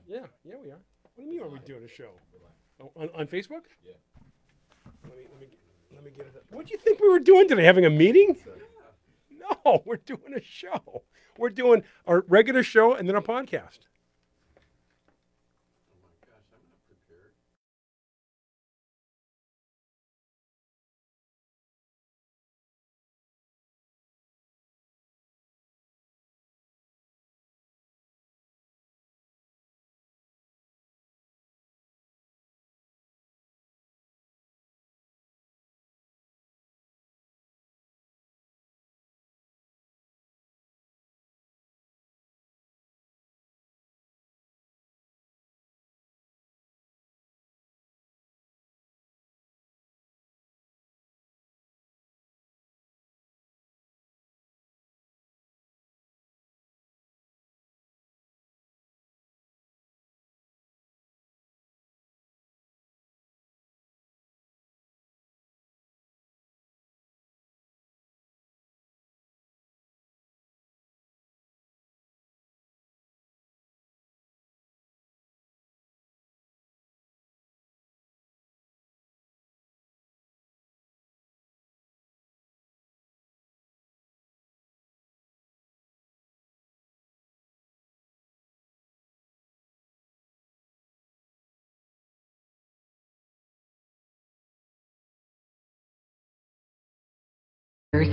Yeah, yeah, we are. What do you mean are we doing a show? Oh, on Facebook? Yeah. Let me get it. What do you think we were doing today? Having a meeting? No, we're doing a show. We're doing our regular show and then a podcast. Oh my gosh, I'm not prepared.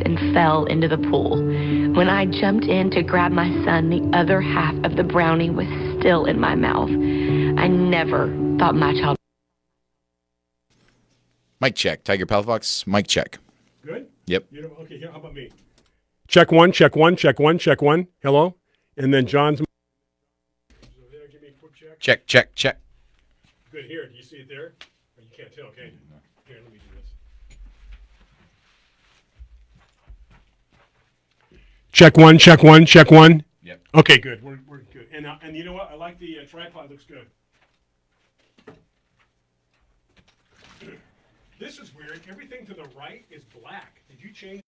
And fell into the pool. When I jumped in to grab my son, the other half of the brownie was still in my mouth. I never thought my child. Mic check. Tiger Palafox, mic check. Good? Yep. Okay, how about me? Check one, check one, check one, check one. Hello? And then John's. Give me a quick check. Check, check, check. Good, here. Do you see it there? Oh, you can't tell, can you? Here, let me do this. Check one, check one, check one. Yep. Okay, good. We're good. And you know what? I like the tripod. Looks good. This is weird. Everything to the right is black. Did you change?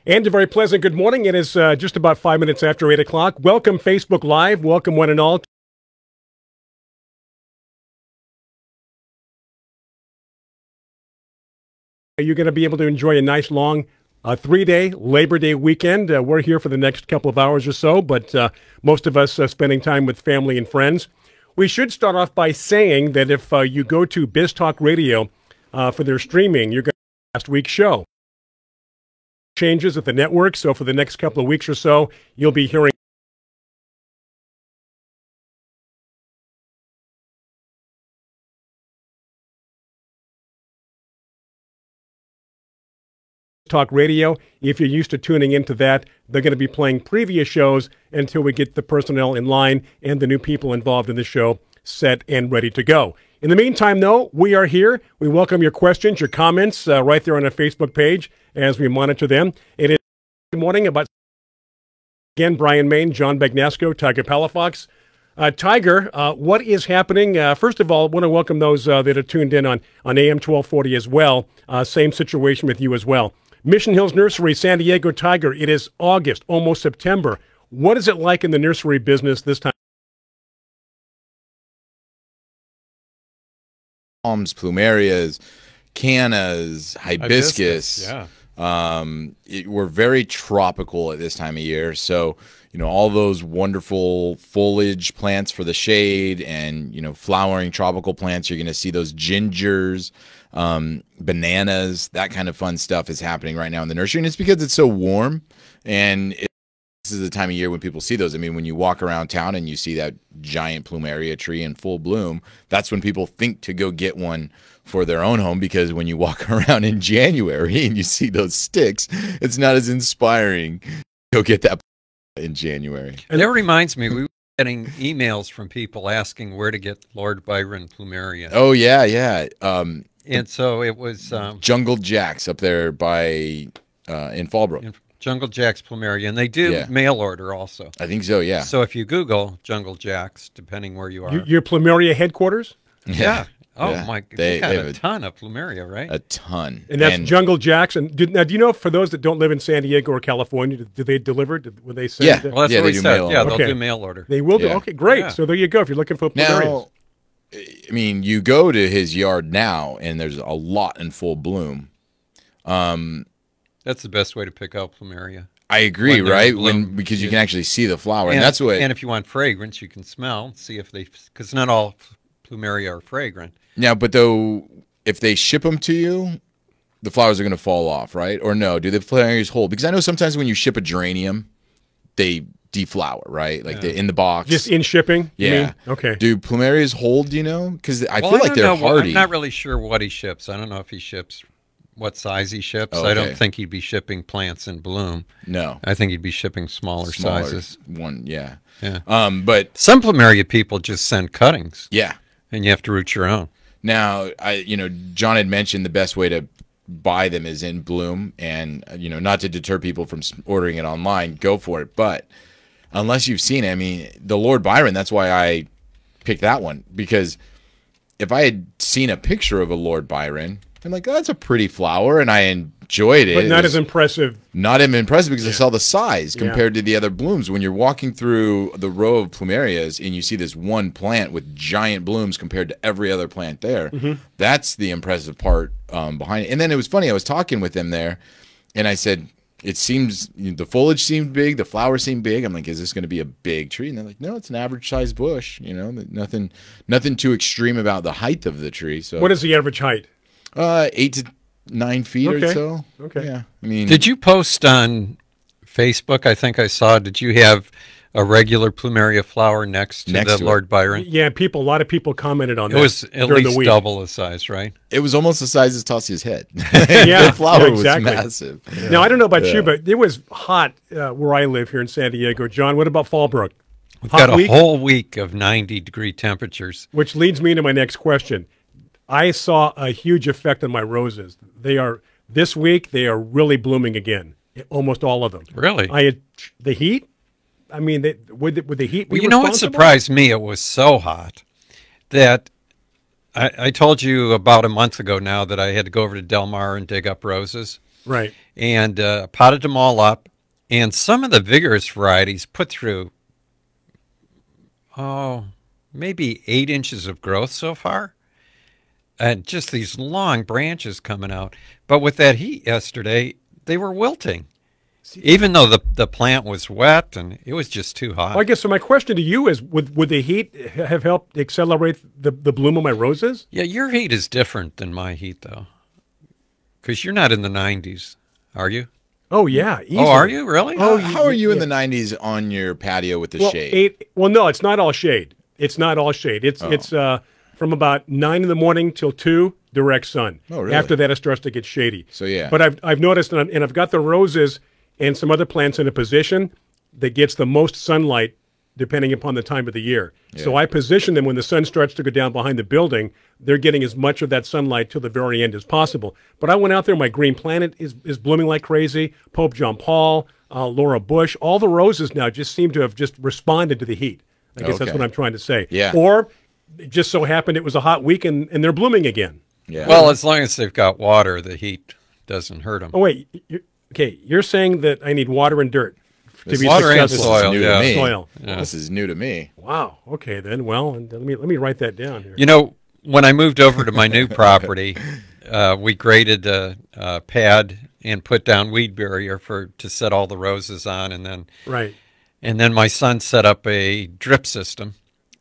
And a very pleasant good morning. It is just about 5 minutes after 8 o'clock. Welcome, Facebook Live. Welcome, one and all. You're going to be able to enjoy a nice long 3-day Labor Day weekend. We're here for the next couple of hours or so, but most of us spending time with family and friends. We should start off by saying that if you go to Biz Talk Radio for their streaming, you're going to get last week's show. Changes at the network, so for the next couple of weeks or so, you'll be hearing Talk Radio. If you're used to tuning into that, they're going to be playing previous shows until we get the personnel in line and the new people involved in the show set and ready to go. In the meantime, though, we are here. We welcome your questions, your comments right there on our Facebook page as we monitor them. It is good morning about, again, Brian Main, John Bagnasco, Tiger Palafox. Tiger, what is happening? First of all, I want to welcome those that are tuned in on AM 1240 as well. Same situation with you as well. Mission Hills Nursery, San Diego. Tiger, it is August, almost September. What is it like in the nursery business this time? Palms, plumerias, cannas, hibiscus. Yeah. We're very tropical at this time of year. So, all those wonderful foliage plants for the shade and, flowering tropical plants. You're going to see those gingers, bananas, that kind of fun stuff is happening right now in the nursery. And it's because it's so warm. And this is the time of year when people see those. I mean, when you walk around town and you see that giant plumeria tree in full bloom, that's when people think to go get one for their own home, because when you walk around in January and you see those sticks, it's not as inspiring to go get that in January. And that reminds me, we were getting emails from people asking where to get Lord Byron plumeria. Oh, yeah, yeah. And so it was Jungle Jacks up there by in Fallbrook. Jungle Jacks plumeria, and they do mail order also. I think so, yeah. So if you Google Jungle Jacks, depending where you are. Your plumeria headquarters? Yeah. Oh, yeah. my, they got have a ton of plumeria, right? A ton. And that's Jungle Jacks. And now, do you know, for those that don't live in San Diego or California, do they deliver? Will they send? Yeah. Well, that's what they we do said. mail Yeah, order. they'll do mail order. They will do? Yeah. Okay, great. Yeah. So there you go. If you're looking for plumerias. Now, I mean, you go to his yard now, and there's a lot in full bloom. That's the best way to pick out plumeria. I agree, When they're right? in bloom, Because you can actually see the flower, and that's what. And if you want fragrance, you can smell, see if they, because not all plumeria are fragrant. Now, but though, if they ship them to you, the flowers are going to fall off, right? Or no? Do the plumerias hold? Because I know sometimes when you ship a geranium, they deflower, right? Like in the box. Just in shipping? you Yeah. mean? Okay. Do plumerias hold? Do you know? Because I feel Well, like they're don't know. hardy. I'm not really sure what he ships. I don't know if he ships what size he ships. Oh, I don't okay. think he'd be shipping plants in bloom. No. I think he'd be shipping smaller sizes. One, yeah. Yeah. But Some plumeria people just send cuttings, yeah. and you have to root your own. Now, John had mentioned the best way to buy them is in bloom, and not to deter people from ordering it online, go for it. But unless you've seen it, I mean, the Lord Byron, that's why I picked that one, because if I had seen a picture of a Lord Byron, I'm like, oh, that's a pretty flower, and I enjoyed it. But not It as was impressive. not as impressive because I saw the size compared to the other blooms. When you're walking through the row of plumerias and you see this one plant with giant blooms compared to every other plant there, that's the impressive part behind it. And then it was funny, I was talking with them there, and I said, it seems, the foliage seemed big, the flowers seemed big. I'm like, is this going to be a big tree? And they're like, no, it's an average sized bush. Nothing too extreme about the height of the tree. So What is the average height? 8 to 9 feet or so. Okay. Yeah. I mean, Did you post on Facebook? I think I saw. Did you have a regular plumeria flower next to the Lord Byron? Yeah, a lot of people commented on that. It was at during the least week. double the size, right? it was almost the size of Tossia's head. Yeah, the flower exactly. was massive. Now, I don't know about you, but it was hot where I live here in San Diego. John, what about Fallbrook? We've Hot got a week? whole week of 90-degree temperatures. Which leads me to my next question. I saw a huge effect on my roses. This week, they are really blooming again, almost all of them. Really? I had the heat. I mean, would the heat be Well, you know what responsible? surprised me? It was so hot that I told you about a month ago now that I had to go over to Del Mar and dig up roses. Right. And potted them all up. And some of the vigorous varieties put through, maybe 8 inches of growth so far. And just these long branches coming out. But with that heat yesterday, they were wilting. Even though the plant was wet and it was just too hot. Well, I guess so. My question to you is: would the heat have helped accelerate the bloom of my roses? Yeah, your heat is different than my heat, though, because you're not in the 90s, are you? Oh yeah. Easily. Oh, are you really? Oh, how are you in the 90s on your patio with the shade? No, it's not all shade. It's not all shade. It's from about 9 in the morning till 2, direct sun. Oh, really? After that, it starts to get shady. So yeah. But I've noticed, and I've got the roses and some other plants in a position that gets the most sunlight depending upon the time of the year. Yeah. So I position them when the sun starts to go down behind the building. They're getting as much of that sunlight till the very end as possible. But I went out there. My green planet is blooming like crazy. Pope John Paul, Laura Bush, all the roses now just seem to have just responded to the heat. I guess that's what I'm trying to say. Yeah. Or it just so happened it was a hot week and they're blooming again. Yeah. Well, as long as they've got water, the heat doesn't hurt them. Oh, wait. You're saying that I need water and dirt to be water and successful. soil. New to me. Soil. Yeah. This is new to me. Wow. Okay, then. Well, and let me write that down here. You know, when I moved over to my new property, we graded a pad and put down weed barrier to set all the roses on, and then my son set up a drip system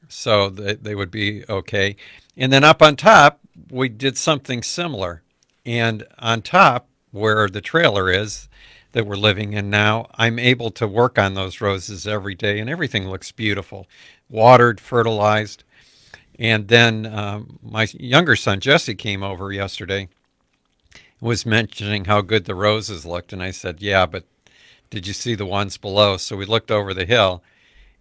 so that they would be okay. And then up on top, we did something similar. And on top, where the trailer is that we're living in now, I'm able to work on those roses every day, and everything looks beautiful, watered, fertilized. And then my younger son, Jesse, came over yesterday and was mentioning how good the roses looked. And I said, yeah, but did you see the ones below? So we looked over the hill,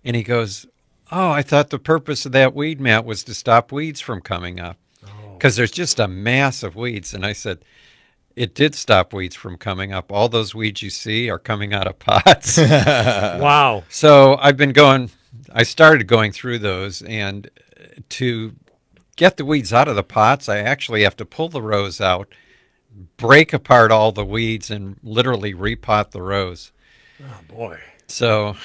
and he goes, oh, I thought the purpose of that weed mat was to stop weeds from coming up, because there's just a mass of weeds. And I said, it did stop weeds from coming up. All those weeds you see are coming out of pots. Wow. So I started going through those, and to get the weeds out of the pots, I actually have to pull the rows out, break apart all the weeds, and literally repot the rows. Oh, boy. So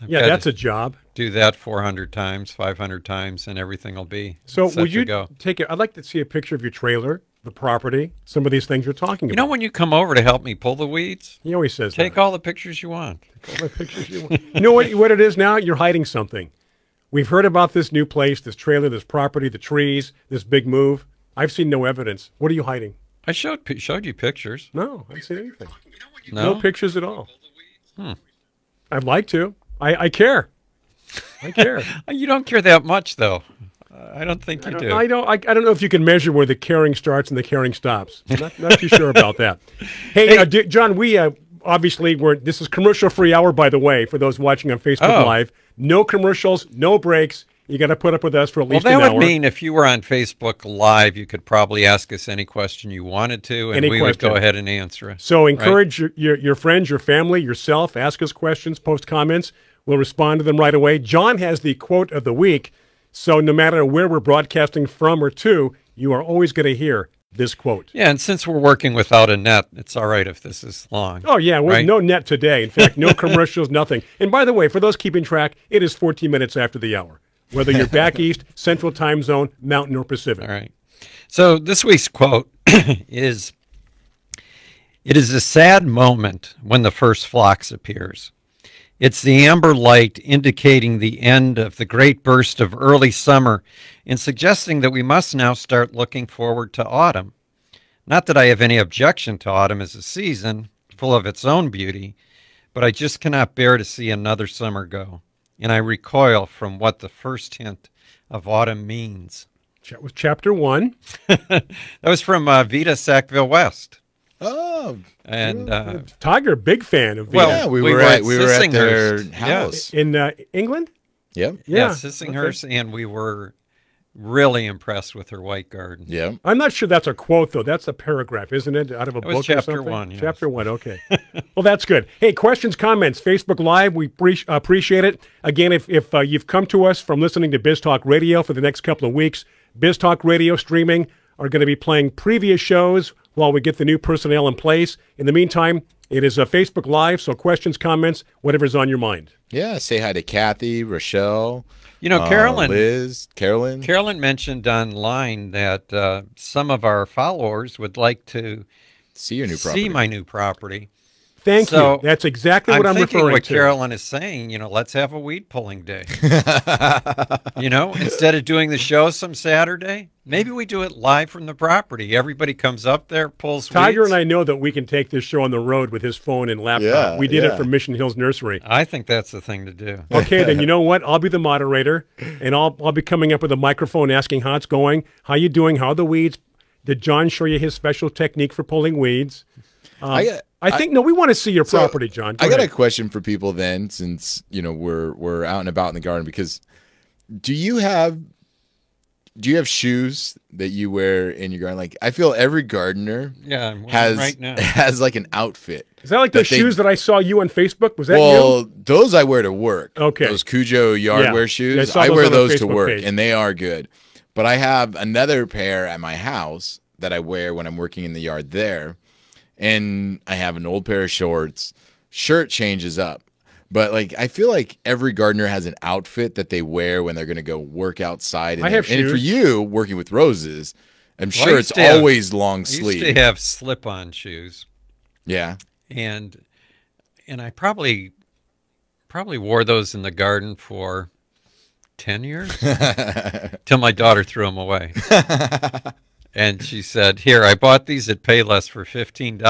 that's a job. Do that 400 times, 500 times, and everything will be So set would you to go. take it? I'd like to see a picture of your trailer, the property, some of these things you're talking about. You know, when you come over to help me pull the weeds, He always says take that. all the pictures you want. Take all the pictures you want. You know what it is now? You're hiding something. We've heard about this new place, this trailer, this property, the trees, this big move. I've seen no evidence. What are you hiding? I showed you pictures. No, I haven't seen anything. No? No pictures at all. I'd like to. I care. I care. You don't care that much, though. I don't think you do. I don't know if you can measure where the caring starts and the caring stops. I'm not too sure about that. Hey, John, we obviously this is commercial-free hour, by the way, for those watching on Facebook Live. No commercials, no breaks. You got to put up with us for at least an hour. Well, that would mean if you were on Facebook Live, you could probably ask us any question you wanted to, and we would go ahead and answer it. So encourage your friends, your family, yourself. Ask us questions, post comments. We'll respond to them right away. John has the quote of the week. So no matter where we're broadcasting from or to, you are always going to hear this quote. Yeah, and since we're working without a net, it's all right if this is long. Oh, yeah, no net today. In fact, no commercials, nothing. And by the way, for those keeping track, it is 14 minutes after the hour, whether you're back east, Central Time Zone, Mountain, or Pacific. All right. So this week's quote is, "It is a sad moment when the first phlox appears. It's the amber light indicating the end of the great burst of early summer and suggesting that we must now start looking forward to autumn. Not that I have any objection to autumn as a season, full of its own beauty, but I just cannot bear to see another summer go, and I recoil from what the first hint of autumn means." That was chapter 1. That was from Vita Sackville West. Oh, and Tiger, big fan of Vita. well, yeah, we were at their Sissinghurst. house In England? Yep. Yeah, Sissinghurst, and we were really impressed with her white garden. Yeah. I'm not sure that's a quote, though. That's a paragraph, isn't it? Out of a book or chapter something? 1, yes. Chapter 1, okay. Well, that's good. Hey, questions, comments, Facebook Live, we appreciate it. Again, if you've come to us from listening to Biz Talk Radio for the next couple of weeks, Biz Talk Radio streaming are going to be playing previous shows while we get the new personnel in place. In the meantime, it is a Facebook Live, so questions, comments, whatever's on your mind. Yeah, say hi to Kathy, Rochelle, You know, Carolyn, Liz, Carolyn. Carolyn mentioned online that some of our followers would like to See your new property. see my new property. Thank So, you. That's exactly what I'm thinking referring what to. Carolyn is saying, let's have a weed pulling day. Instead of doing the show some Saturday, maybe we do it live from the property. Everybody comes up there, pulls Tiger weeds. and I know that we can take this show on the road with his phone and laptop. Yeah, We did it yeah. for Mission Hills Nursery. I think that's the thing to do. Okay, then you know what? I'll be the moderator, and I'll be coming up with a microphone asking how it's going, how you doing, how are the weeds. Did John show you his special technique for pulling weeds? I think we want to see your property, John. I got a ahead. question for people then, since we're out and about in the garden. Because do you have shoes that you wear in your garden? Like, I feel every gardener Yeah, I'm wearing has right now. has like an outfit. Is that like the that they- shoes that I saw you on Facebook? Was that Well, you? those I wear to work. Okay. Those Cujo yardwear Yeah. I shoes. saw I those wear on our those to Facebook work, page. and they are good. But I have another pair at my house that I wear when I'm working in the yard there. And I have an old pair of shorts. Shirt changes up. But I feel like every gardener has an outfit that they wear when they're going to go work outside. I have And for shoes. you, working with roses, I'm Well, I sure used it's to have- always long I used sleeve. to have slip-on shoes, Yeah. and I probably wore those in the garden for 10 years till my daughter threw them away. And she said, "Here, I bought these at Payless for $15.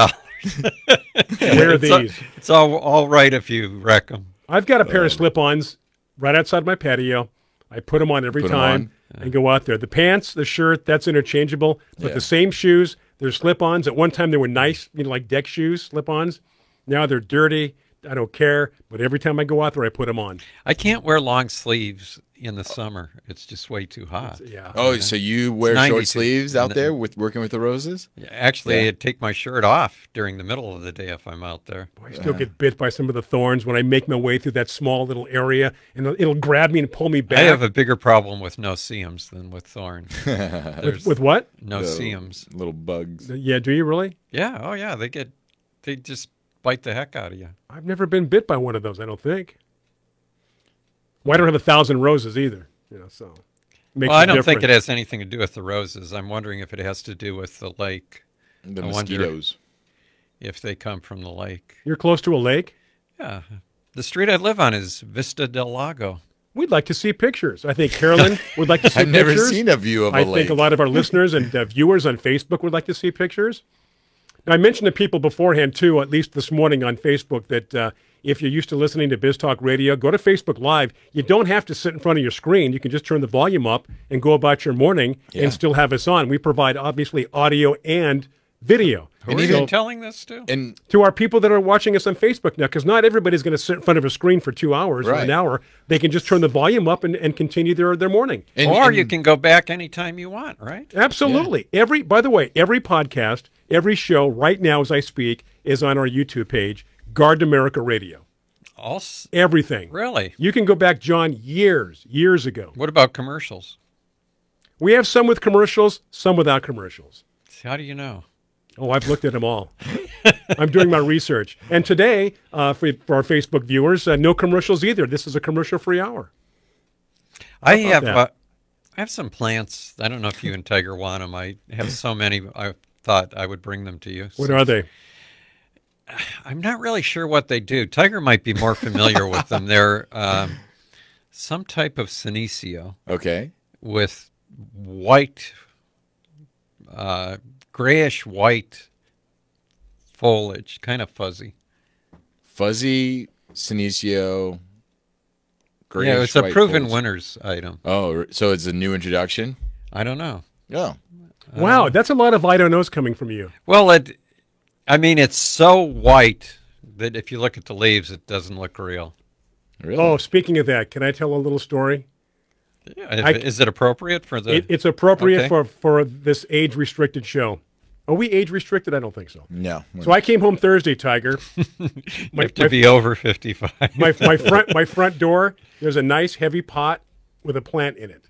Where are these? It's all right if you wreck them." I've got a pair of slip-ons right outside my patio. I put them on every Put 'em time and go out there. The pants, the shirt, that's interchangeable. But Yeah. the same shoes, they're slip-ons. At one time, they were nice, like deck shoes, slip-ons. Now they're dirty. I don't care. But every time I go out there, I put them on. I can't wear long sleeves in the summer. It's just way too hot. Yeah. Oh, so you wear short 92. sleeves out there with working with the roses? Actually, Yeah. I'd take my shirt off during the middle of the day if I'm out there. I still get bit by some of the thorns when I make my way through that small little area, and it'll grab me and pull me back. I have a bigger problem with no-see-ums than with thorns. with what? No-see-ums. Little bugs. Yeah, do you really? Yeah, oh yeah, they just bite the heck out of you. I've never been bit by one of those, I don't think. Well, I don't have 1,000 roses either, so. Makes Well, a I don't think it difference. has anything to do with the roses. I'm wondering if it has to do with the lake, The I wonder- mosquitoes. if they come from the lake. You're close to a lake? Yeah. The street I live on is Vista del Lago. We'd like to see pictures. I think Carolyn would like to see I've never pictures. seen a view of a I lake. think a lot of our listeners and viewers on Facebook would like to see pictures. Now, I mentioned to people beforehand, too, at least this morning on Facebook, that if you're used to listening to Biz Talk Radio, go to Facebook Live. You don't have to sit in front of your screen. You can just turn the volume up and go about your morning and still have us on. We provide, obviously, audio and video. Who are you telling this to? And To our people that are watching us on Facebook now, because not everybody's going to sit in front of a screen for 2 hours or an Right. hour. They can just turn the volume up and continue their morning. Or you can go back anytime you want, right? Absolutely. By the way, every podcast, every show right now as I speak is on our YouTube page, Garden America Radio. Everything. Really? You can go back, John, years ago. What about commercials? We have some with commercials, some without commercials. How do you know? Oh, I've looked at them all. I'm doing my research. And today, for our Facebook viewers, no commercials either. This is a commercial-free hour. I about that? have some plants. I don't know if you and Tiger want them. I have so many. I thought I would bring them to you. What are they? I'm not really sure what they do. Tiger might be more familiar with them. They're some type of senecio okay. with white, grayish white foliage, kind of fuzzy. Fuzzy Senecio. Yeah, it's a proven winner's item. Oh, so it's a new introduction? I don't know. Oh. Wow, that's a lot of I don't knows coming from you. Well, it's so white that if you look at the leaves, it doesn't look real. Really? Oh, speaking of that, can I tell a little story? Yeah, is it appropriate for the? It's appropriate Okay. for this age-restricted show. Are we age-restricted? I don't think so. No. So I came home Thursday, Tiger. You have to be over 55. my front door, there's a nice heavy pot with a plant in it.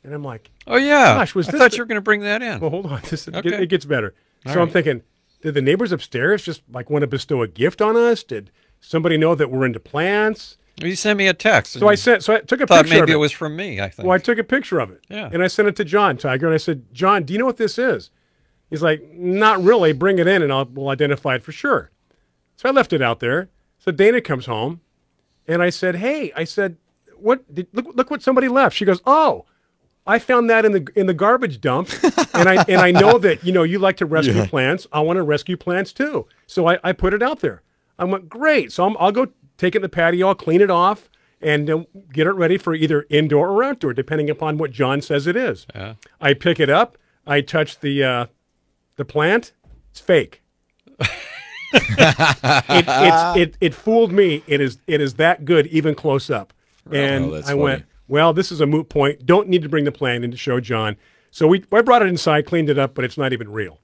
And I'm like, oh, yeah. Gosh, I thought you were going to bring that in. Well, hold on. Okay. It gets better. All so I'm right. thinking, did the neighbors upstairs just like want to bestow a gift on us? Did somebody know that we're into plants? You sent me a text. So I took a thought picture of maybe it. it was from me, I think. Well, I took a picture of it. Yeah. And I sent it to John Tiger, and I said, John, do you know what this is? He's like, not really. Bring it in, and we'll identify it for sure. So I left it out there. So Dana comes home, and I said, hey, look what somebody left. She goes, oh, I found that in the garbage dump, and I know that you like to rescue plants. I want to rescue plants too. So I put it out there. I went, great. So I'll go take it in the patio. I'll clean it off and get it ready for either indoor or outdoor, depending upon what John says it is. Yeah. I pick it up. I touch the plant. It's fake. It fooled me. It is that good, even close up. And I went, well, this is a moot point. Don't need to bring the plant in to show John. So I brought it inside, cleaned it up, but it's not even real.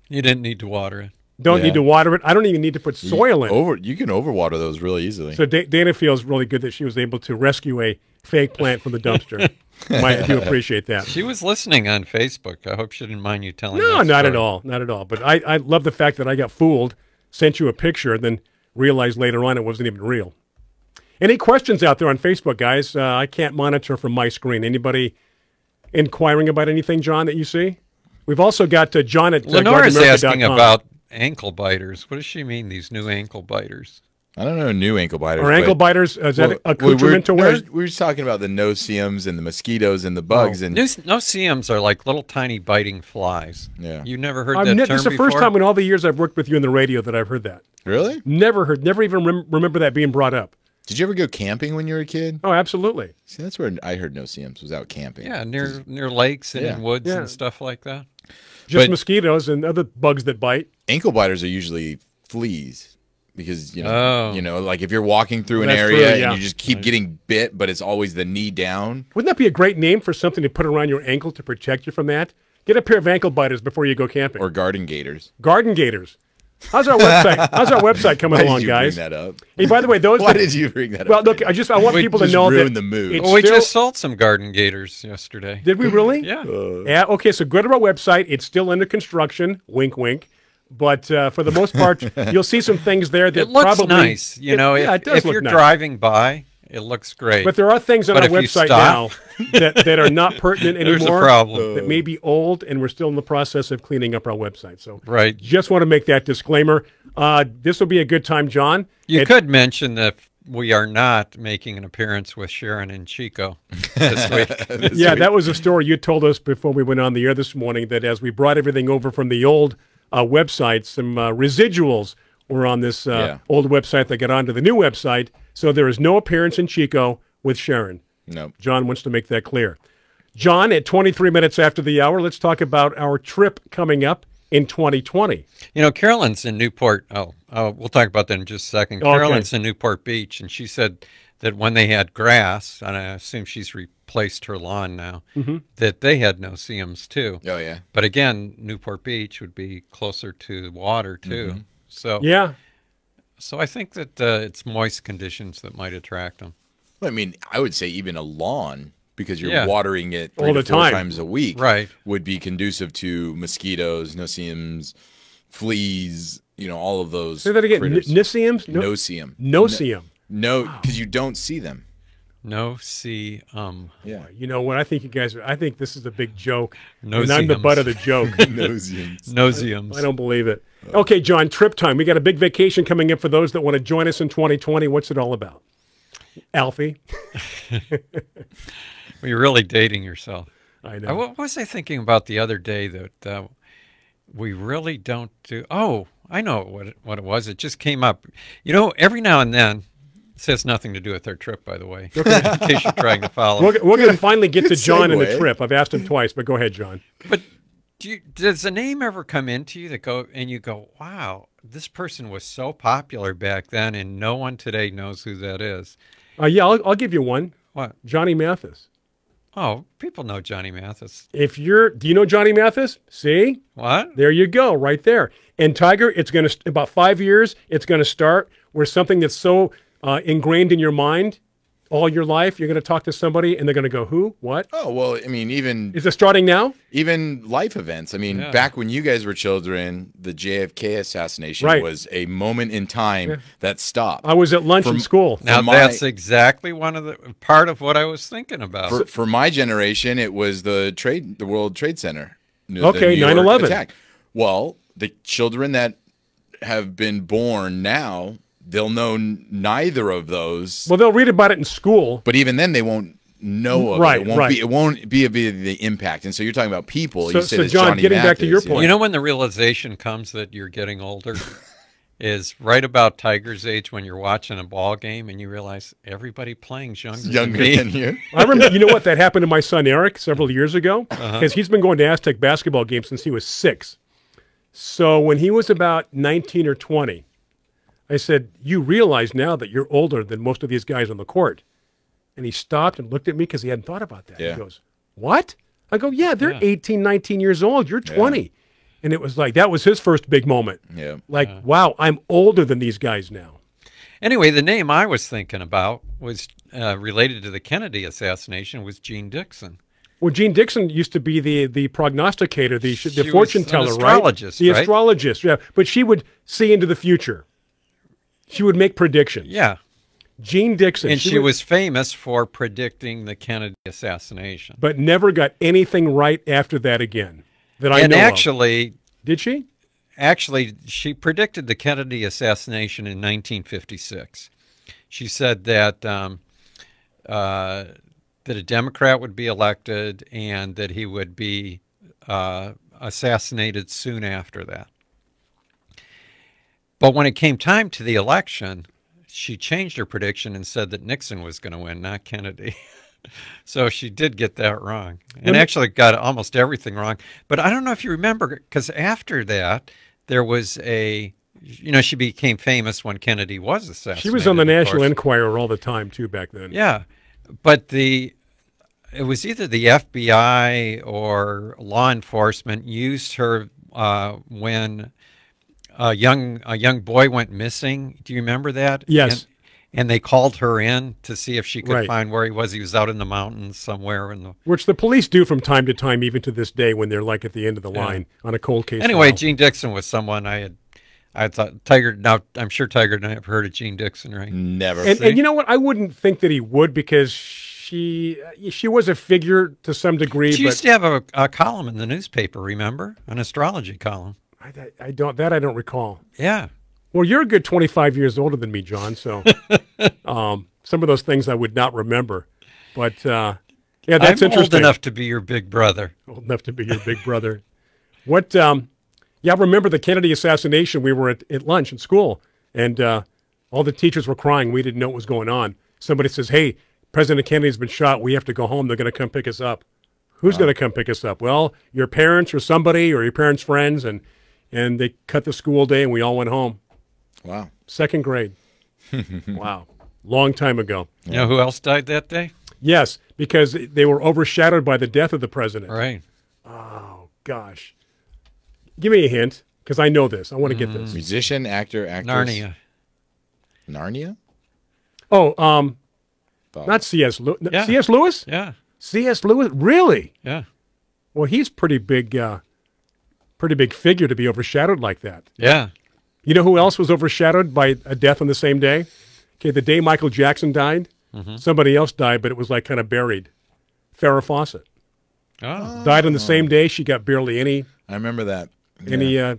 You didn't need to water it. Don't need to water it. I don't even need to put soil in it. You can overwater those really easily. So Dana feels really good that she was able to rescue a fake plant from the dumpster. I do appreciate that. She was listening on Facebook. I hope she didn't mind you telling No, that not story. at all. Not at all. But I love the fact that I got fooled, sent you a picture, then realized later on it wasn't even real. Any questions out there on Facebook, guys? I can't monitor from my screen. Anybody inquiring about anything, John, that you see? We've also got John at Lenora's asking gardenamerica.com. about ankle biters. What does she mean, these new ankle biters? I don't know new ankle biters. Are ankle biters, is that accoutrement to wear? We were just talking about the no-see-ums and the mosquitoes and the bugs. And No-see-ums are like little tiny biting flies. Yeah. You never heard that term This is the before? first time in all the years I've worked with you in the radio that I've heard that. Really? Never even remember that being brought up. Did you ever go camping when you were a kid? Oh, absolutely. See, that's where I heard no-see-ums was out camping. Yeah, near lakes and in woods and stuff like that. Just mosquitoes and other bugs that bite. Ankle biters are usually fleas because like if you're walking through an area true, yeah. and you just keep getting bit, but it's always the knee down. Wouldn't that be a great name for something to put around your ankle to protect you from that? Get a pair of ankle biters before you go camping. Or garden gators. Garden gators. How's our website? How's our website coming along, guys? Why did you bring that up? Hey, by the way, Why did you bring that up? Well, look, I want people to know that the mood. Well, we just sold some garden gators yesterday. Did we really? Yeah. Yeah. Okay. So go to our website. It's still under construction. Wink, wink. But for the most part, you'll see some things there that It looks probably nice. it does if look you're nice. driving by, it looks great. But there are things on But our if you website stop- now that are not pertinent anymore. There's a problem. That may be old, and we're still in the process of cleaning up our website. So Right. just want to make that disclaimer. This will be a good time, John. You could mention that we are not making an appearance with Sharon and Chico this week. Yeah, that was a story you told us before we went on the air this morning, that as we brought everything over from the old website, some residuals were on this old website that got onto the new website. So there is no appearance in Chico with Sharon. No. John wants to make that clear. John, at 23 minutes after the hour, let's talk about our trip coming up in 2020. You know, Carolyn's in Newport. We'll talk about that in just a second. Okay. Carolyn's in Newport Beach, and she said that when they had grass, and I assume she's replaced her lawn now, that they had no-see-ums too. Oh, yeah. But again, Newport Beach would be closer to water too. So Yeah. So I think that it's moist conditions that might attract them. Well, I mean, I would say even a lawn, because you're watering it all the 3 to 4 time times a week, right, would be conducive to mosquitoes, no-see-ums, fleas, all of those. Say that again. No-see-ums? No-see-um. No-see-um. No, because you don't see them. No-see-um. Yeah. You know what? I think you guys I think this is a big joke. No-see-ums. And I'm the butt of the joke. No-see-ums. No-see-ums. I don't believe it. Okay, John, trip time. We got a big vacation coming up for those that want to join us in 2020. What's it all about? Alfie? Well, you're really dating yourself. I know. What was I thinking about the other day that we really don't do? Oh, I know what it was. It just came up. Every now and then, this has nothing to do with our trip, by the way, in case you're trying to follow. We're going to finally get to John and the segue. trip. I've asked him twice, but go ahead, John. But does a name ever come into you and you go, wow, this person was so popular back then and no one today knows who that is? Yeah, I'll give you one. What? Johnny Mathis. Oh, people know Johnny Mathis. Do you know Johnny Mathis? See? What? There you go, right there. And Tiger, it's going to, about 5 years, it's going to start where something that's so ingrained in your mind, all your life? You're going to talk to somebody and they're going to go, who? What? Oh, well, I mean, Is it starting now? Even life events. I mean, back when you guys were children, the JFK assassination was a moment in time that stopped. I was at lunch in school. Now, that's exactly part of what I was thinking about. For my generation, it was the World Trade Center. Okay, 9/11 attack. Well, the children that have been born now, they'll know neither of those. Well, they'll read about it in school. But even then, they won't know of it. It won't be the impact. And so you're talking about people. So, you said John, Johnny getting Mathis, back to your point. You know when the realization comes that you're getting older? Is right about Tiger's age when you're watching a ball game and you realize everybody playing's younger than you. I remember, you know what, that happened to my son Eric several years ago, because he's been going to Aztec basketball games since he was 6. So when he was about 19 or 20, I said, you realize now that you're older than most of these guys on the court. And he stopped and looked at me because he hadn't thought about that. He goes, what? I go, yeah, they're 18, 19 years old. You're 20. Yeah. And it was like, that was his first big moment. Yeah. Like, wow, I'm older than these guys now. Anyway, the name I was thinking about was related to the Kennedy assassination was Jean Dixon. Well, Jean Dixon used to be the prognosticator, the fortune teller, astrologist, right? The astrologist, yeah. But she would see into the future. She would make predictions. Yeah. Jean Dixon. And she was famous for predicting the Kennedy assassination. But never got anything right after that again. That I know of. And actually... Did she? Actually, she predicted the Kennedy assassination in 1956. She said that that a Democrat would be elected and that he would be assassinated soon after that. But when it came time to the election, she changed her prediction and said that Nixon was going to win, not Kennedy. So she did get that wrong, and actually got almost everything wrong. But I don't know if you remember, because after that, there was she became famous when Kennedy was assassinated. She was on the National Enquirer all the time, too, back then. Yeah, but it was either the FBI or law enforcement used her when a young boy went missing. Do you remember that? Yes. And they called her in to see if she could find where he was. He was out in the mountains somewhere. Which the police do from time to time, even to this day, when they're like at the end of the line on a cold case. Anyway, Jean Dixon was someone I thought Tiger. Now I'm sure Tiger never heard of Jean Dixon, right? Never. And you know what? I wouldn't think that he would, because she was a figure to some degree. She used to have a column in the newspaper. Remember, an astrology column. I don't recall. Yeah. Well, you're a good 25 years older than me, John, so some of those things I would not remember. But, that's interesting. I'm old enough to be your big brother. Old enough to be your big brother. What, I remember the Kennedy assassination. We were at lunch in school, and all the teachers were crying. We didn't know what was going on. Somebody says, hey, President Kennedy's been shot. We have to go home. They're going to come pick us up. Who's going to come pick us up? Well, your parents or somebody or your parents' friends, and they cut the school day, and we all went home. Wow. 2nd grade. Wow. Long time ago. You know who else died that day? Yes, because they were overshadowed by the death of the president. Right. Oh, gosh. Give me a hint, because I know this. I want to get this. Musician, actor, actress. Narnia? Oh, not C.S. Lewis. Yeah. C.S. Lewis? Yeah. C.S. Lewis? Really? Yeah. Well, he's pretty big figure to be overshadowed like that. Yeah. You know who else was overshadowed by a death on the same day? Okay, the day Michael Jackson died, somebody else died, but it was like kind of buried. Farrah Fawcett. Oh. Died on the same day. She got barely any. I remember that. Any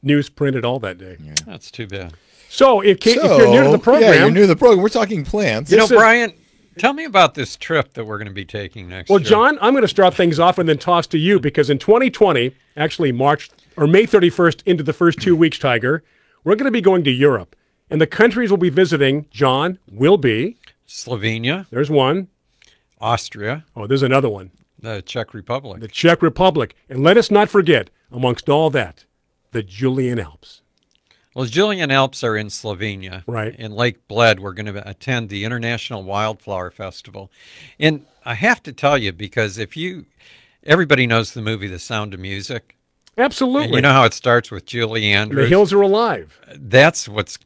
news printed all that day. Yeah. That's too bad. So, if you're new to the program. Yeah, you're new to the program. We're talking plants. You know, Brian, tell me about this trip that we're going to be taking next year. Well, John, I'm going to start things off and then toss to you, because in 2020, actually May 31st into the first 2 weeks, Tiger, we're going to be going to Europe. And the countries we'll be visiting, John, will be Slovenia. There's one. Austria. Oh, there's another one. The Czech Republic. The Czech Republic. And let us not forget, amongst all that, the Julian Alps. Well, Julian Alps are in Slovenia. Right. In Lake Bled, we're going to attend the International Wildflower Festival. And I have to tell you, because everybody knows the movie The Sound of Music. Absolutely. And you know how it starts with Julie Andrews. The hills are alive. That's what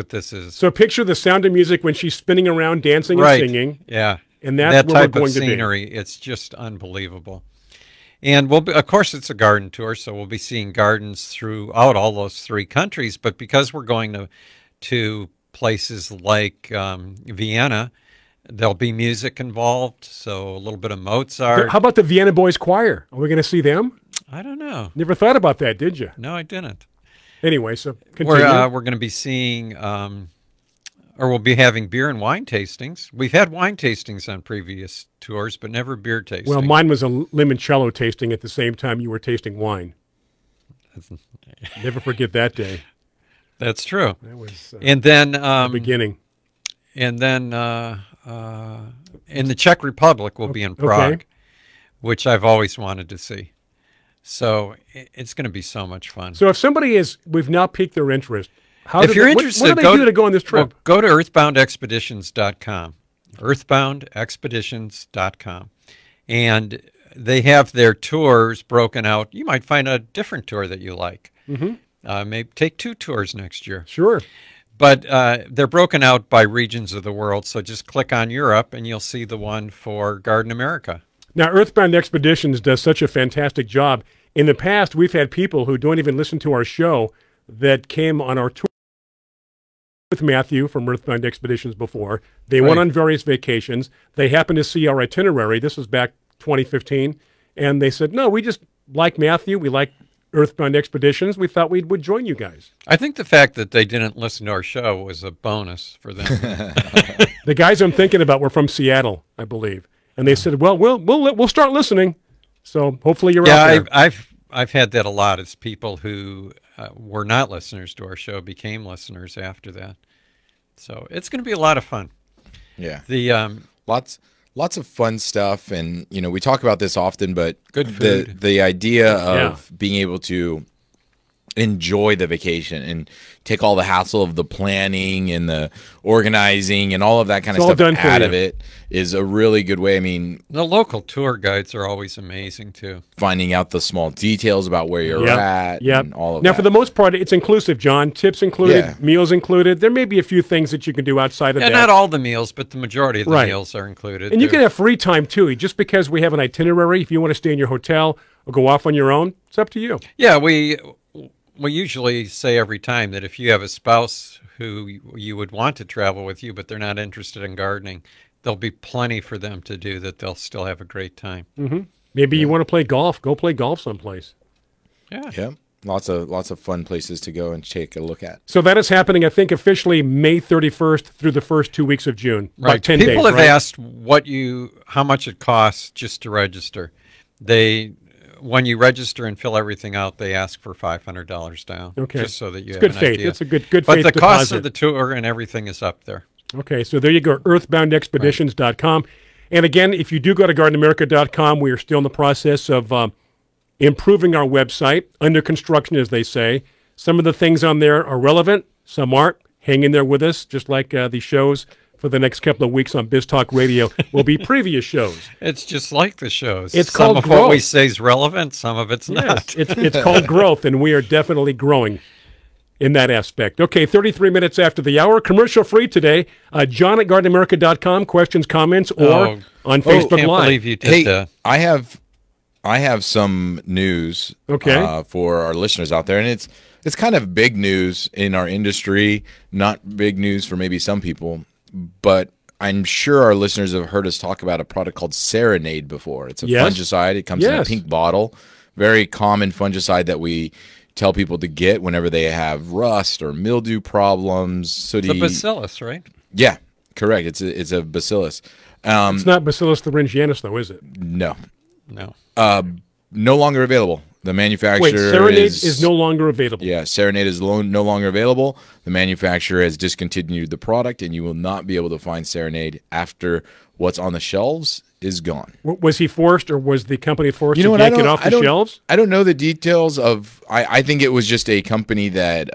this is. So picture the Sound of Music when she's spinning around, dancing and singing. Yeah. And that's that where type we're going of scenery. To be. It's just unbelievable. And we'll be, of course, it's a garden tour, so we'll be seeing gardens throughout all those 3 countries. But because we're going to places like Vienna, there'll be music involved, so a little bit of Mozart. How about the Vienna Boys Choir? Are we going to see them? I don't know. Never thought about that, did you? No, I didn't. Anyway, so continue. We're going to be seeing, or we'll be having beer and wine tastings. We've had wine tastings on previous tours, but never beer tastings. Well, mine was a limoncello tasting at the same time you were tasting wine. Never forget that day. That's true. That was and then the beginning. And then in the Czech Republic, we'll be in Prague, which I've always wanted to see. So it's going to be so much fun. So if somebody we've now piqued their interest. If you're interested, what do they do to go on this trip? Well, go to earthboundexpeditions.com, earthboundexpeditions.com. And they have their tours broken out. You might find a different tour that you like. Mm-hmm. Maybe take 2 tours next year. Sure. But they're broken out by regions of the world, so just click on Europe and you'll see the one for Garden America. Now, Earthbound Expeditions does such a fantastic job. In the past, we've had people who don't even listen to our show that came on our tour with Matthew from Earthbound Expeditions before. They went on various vacations. They happened to see our itinerary. This was back 2015. And they said, no, we just like Matthew. We like Earthbound Expeditions. We thought we would join you guys. I think the fact that they didn't listen to our show was a bonus for them. The guys I'm thinking about were from Seattle, I believe. And they said, well, we'll start listening. So hopefully you're out there. Yeah, I've had that a lot. It's people who were not listeners to our show became listeners after that. So it's going to be a lot of fun. Yeah. The lots of fun stuff, and we talk about this often, but good food. The idea of being able to enjoy the vacation and take all the hassle of the planning and the organizing and all of that kind of stuff out of it is a really good way. I mean, the local tour guides are always amazing too. Finding out the small details about where you're at and all of that. Now, for the most part, it's inclusive, John. Tips included, meals included. There may be a few things that you can do outside of that. Not all the meals, but the majority of the meals are included. And you can have free time too. Just because we have an itinerary, if you want to stay in your hotel or go off on your own, it's up to you. Yeah, we usually say every time that if you have a spouse who you would want to travel with you, but they're not interested in gardening, there'll be plenty for them to do that they'll still have a great time. Mm-hmm. Maybe you want to play golf. Go play golf someplace. Yeah. Lots of fun places to go and take a look at. So that is happening, I think, officially May 31st through the first 2 weeks of June. Right. About 10 days. People have asked how much it costs just to register. When you register and fill everything out, they ask for $500 down. Okay. Just so that you have good an faith. idea. It's a good faith But the deposit. cost of the tour and everything is up there. Okay, so there you go, earthboundexpeditions.com. And again, if you do go to gardenamerica.com, we are still in the process of improving our website, under construction, as they say. Some of the things on there are relevant, some aren't. Hang in there with us, just like the shows for the next couple of weeks on Biz Talk Radio will be previous shows. It's just like the shows. It's some called of growth. What we say is relevant, some of it's not. It's called growth, and we are definitely growing in that aspect. Okay, 33 minutes after the hour, commercial free today. John at gardenamerica.com, questions, comments, or on Facebook can't Live. Believe you did hey, I have some news for our listeners out there, and it's kind of big news in our industry, not big news for maybe some people, but I'm sure our listeners have heard us talk about a product called Serenade before. It's a fungicide. It comes in a pink bottle. Very common fungicide that we tell people to get whenever they have rust or mildew problems. Sooty. It's a bacillus, right? Yeah, correct. It's a bacillus. It's not Bacillus thuringiensis, though, is it? No. No longer available. The manufacturer Wait, Serenade is no longer available. Yeah, Serenade is no longer available. The manufacturer has discontinued the product, and you will not be able to find Serenade after what's on the shelves is gone. Was he forced, or was the company forced to yank it off the shelves? I don't know the details of. I think it was just a company that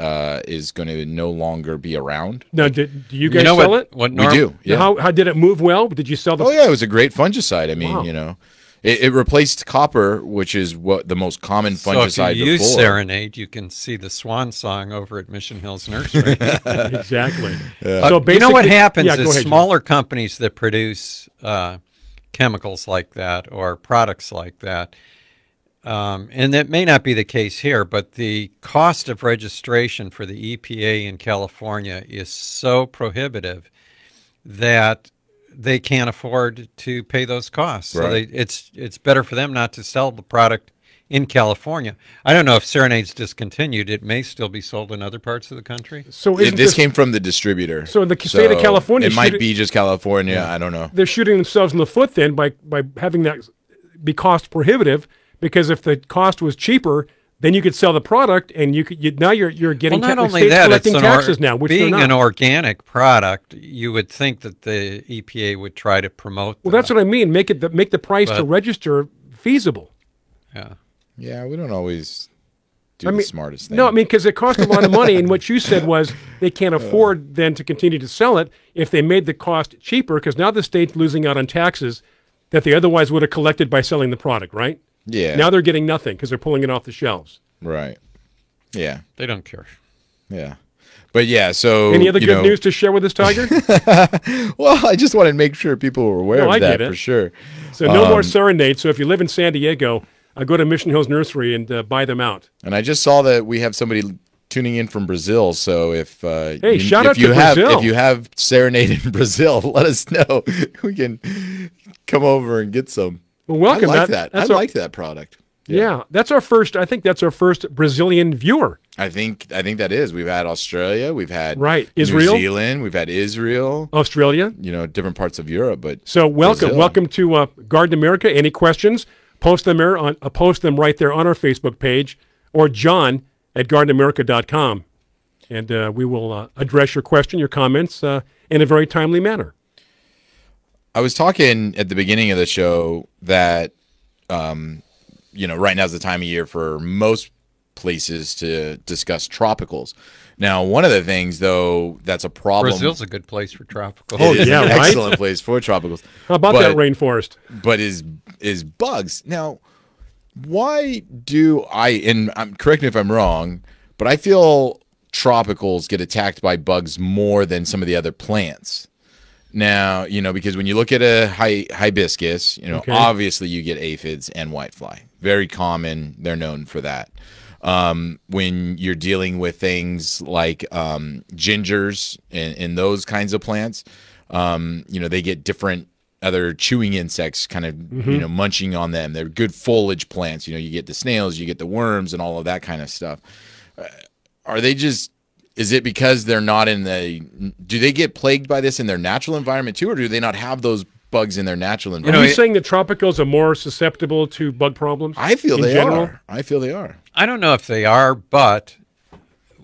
is going to no longer be around. Now, do you guys sell it? We do. Yeah. How did it move well? Did you sell the? Oh yeah, it was a great fungicide. I mean, It replaced copper, which is what the most common fungicide So if you use before. Serenade, you can see the swan song over at Mission Hills Nursery. Exactly. So you know what happens is smaller companies that produce chemicals like that or products like that, and that may not be the case here, but the cost of registration for the EPA in California is so prohibitive that they can't afford to pay those costs. Right. So it's better for them not to sell the product in California. I don't know if Serenade's discontinued. It may still be sold in other parts of the country. So this came from the distributor. So the state of California, it might be just California. Yeah. I don't know. They're shooting themselves in the foot then by having that be cost prohibitive, because if the cost was cheaper, then you could sell the product, and now you're getting not only that, collecting taxes now, which being they're not. An organic product, you would think that the EPA would try to promote. Well, that's what I mean. Make the price to register feasible. Yeah. Yeah, we don't always do the smartest thing. No, I mean, because it costs a lot of money, and what you said was they can't afford then to continue to sell it if they made the cost cheaper, because now the state's losing out on taxes that they otherwise would have collected by selling the product, right? Yeah. Now they're getting nothing because they're pulling it off the shelves. Right. Yeah. They don't care. Yeah. But yeah, so any other good news to share with us, Tiger? Well, I just wanted to make sure people were aware of that for sure. So no more Serenade. So if you live in San Diego, go to Mission Hills Nursery and buy them out. And I just saw that we have somebody tuning in from Brazil. So if shout out to Brazil. If you have Serenade in Brazil, let us know. We can come over and get some. Well, welcome. I like that. I like that product. Yeah, that's our first. I think that's our first Brazilian viewer. I think that is. We've had Australia. We've had Israel, New Zealand. We've had Israel, Australia. Different parts of Europe. But so welcome to Garden America. Any questions? Post them right there on our Facebook page, or John at gardenamerica.com, and we will address your question, your comments in a very timely manner. I was talking at the beginning of the show that, right now is the time of year for most places to discuss tropicals. Now, one of the things, though, that's a problem. Brazil's a good place for tropicals. It is an excellent place for tropicals. How about that rainforest? But is bugs. Now, why do correct me if I'm wrong, but I feel tropicals get attacked by bugs more than some of the other plants. Now, because when you look at a hibiscus, obviously you get aphids and whitefly. Very common. They're known for that. When you're dealing with things like gingers and those kinds of plants, they get different other chewing insects kind of, munching on them. They're good foliage plants. You get the snails, you get the worms and all of that kind of stuff. Is it because they're not do they get plagued by this in their natural environment too, or do they not have those bugs in their natural environment? Are you saying that tropicals are more susceptible to bug problems? I feel they are. I feel they are. I don't know if they are, but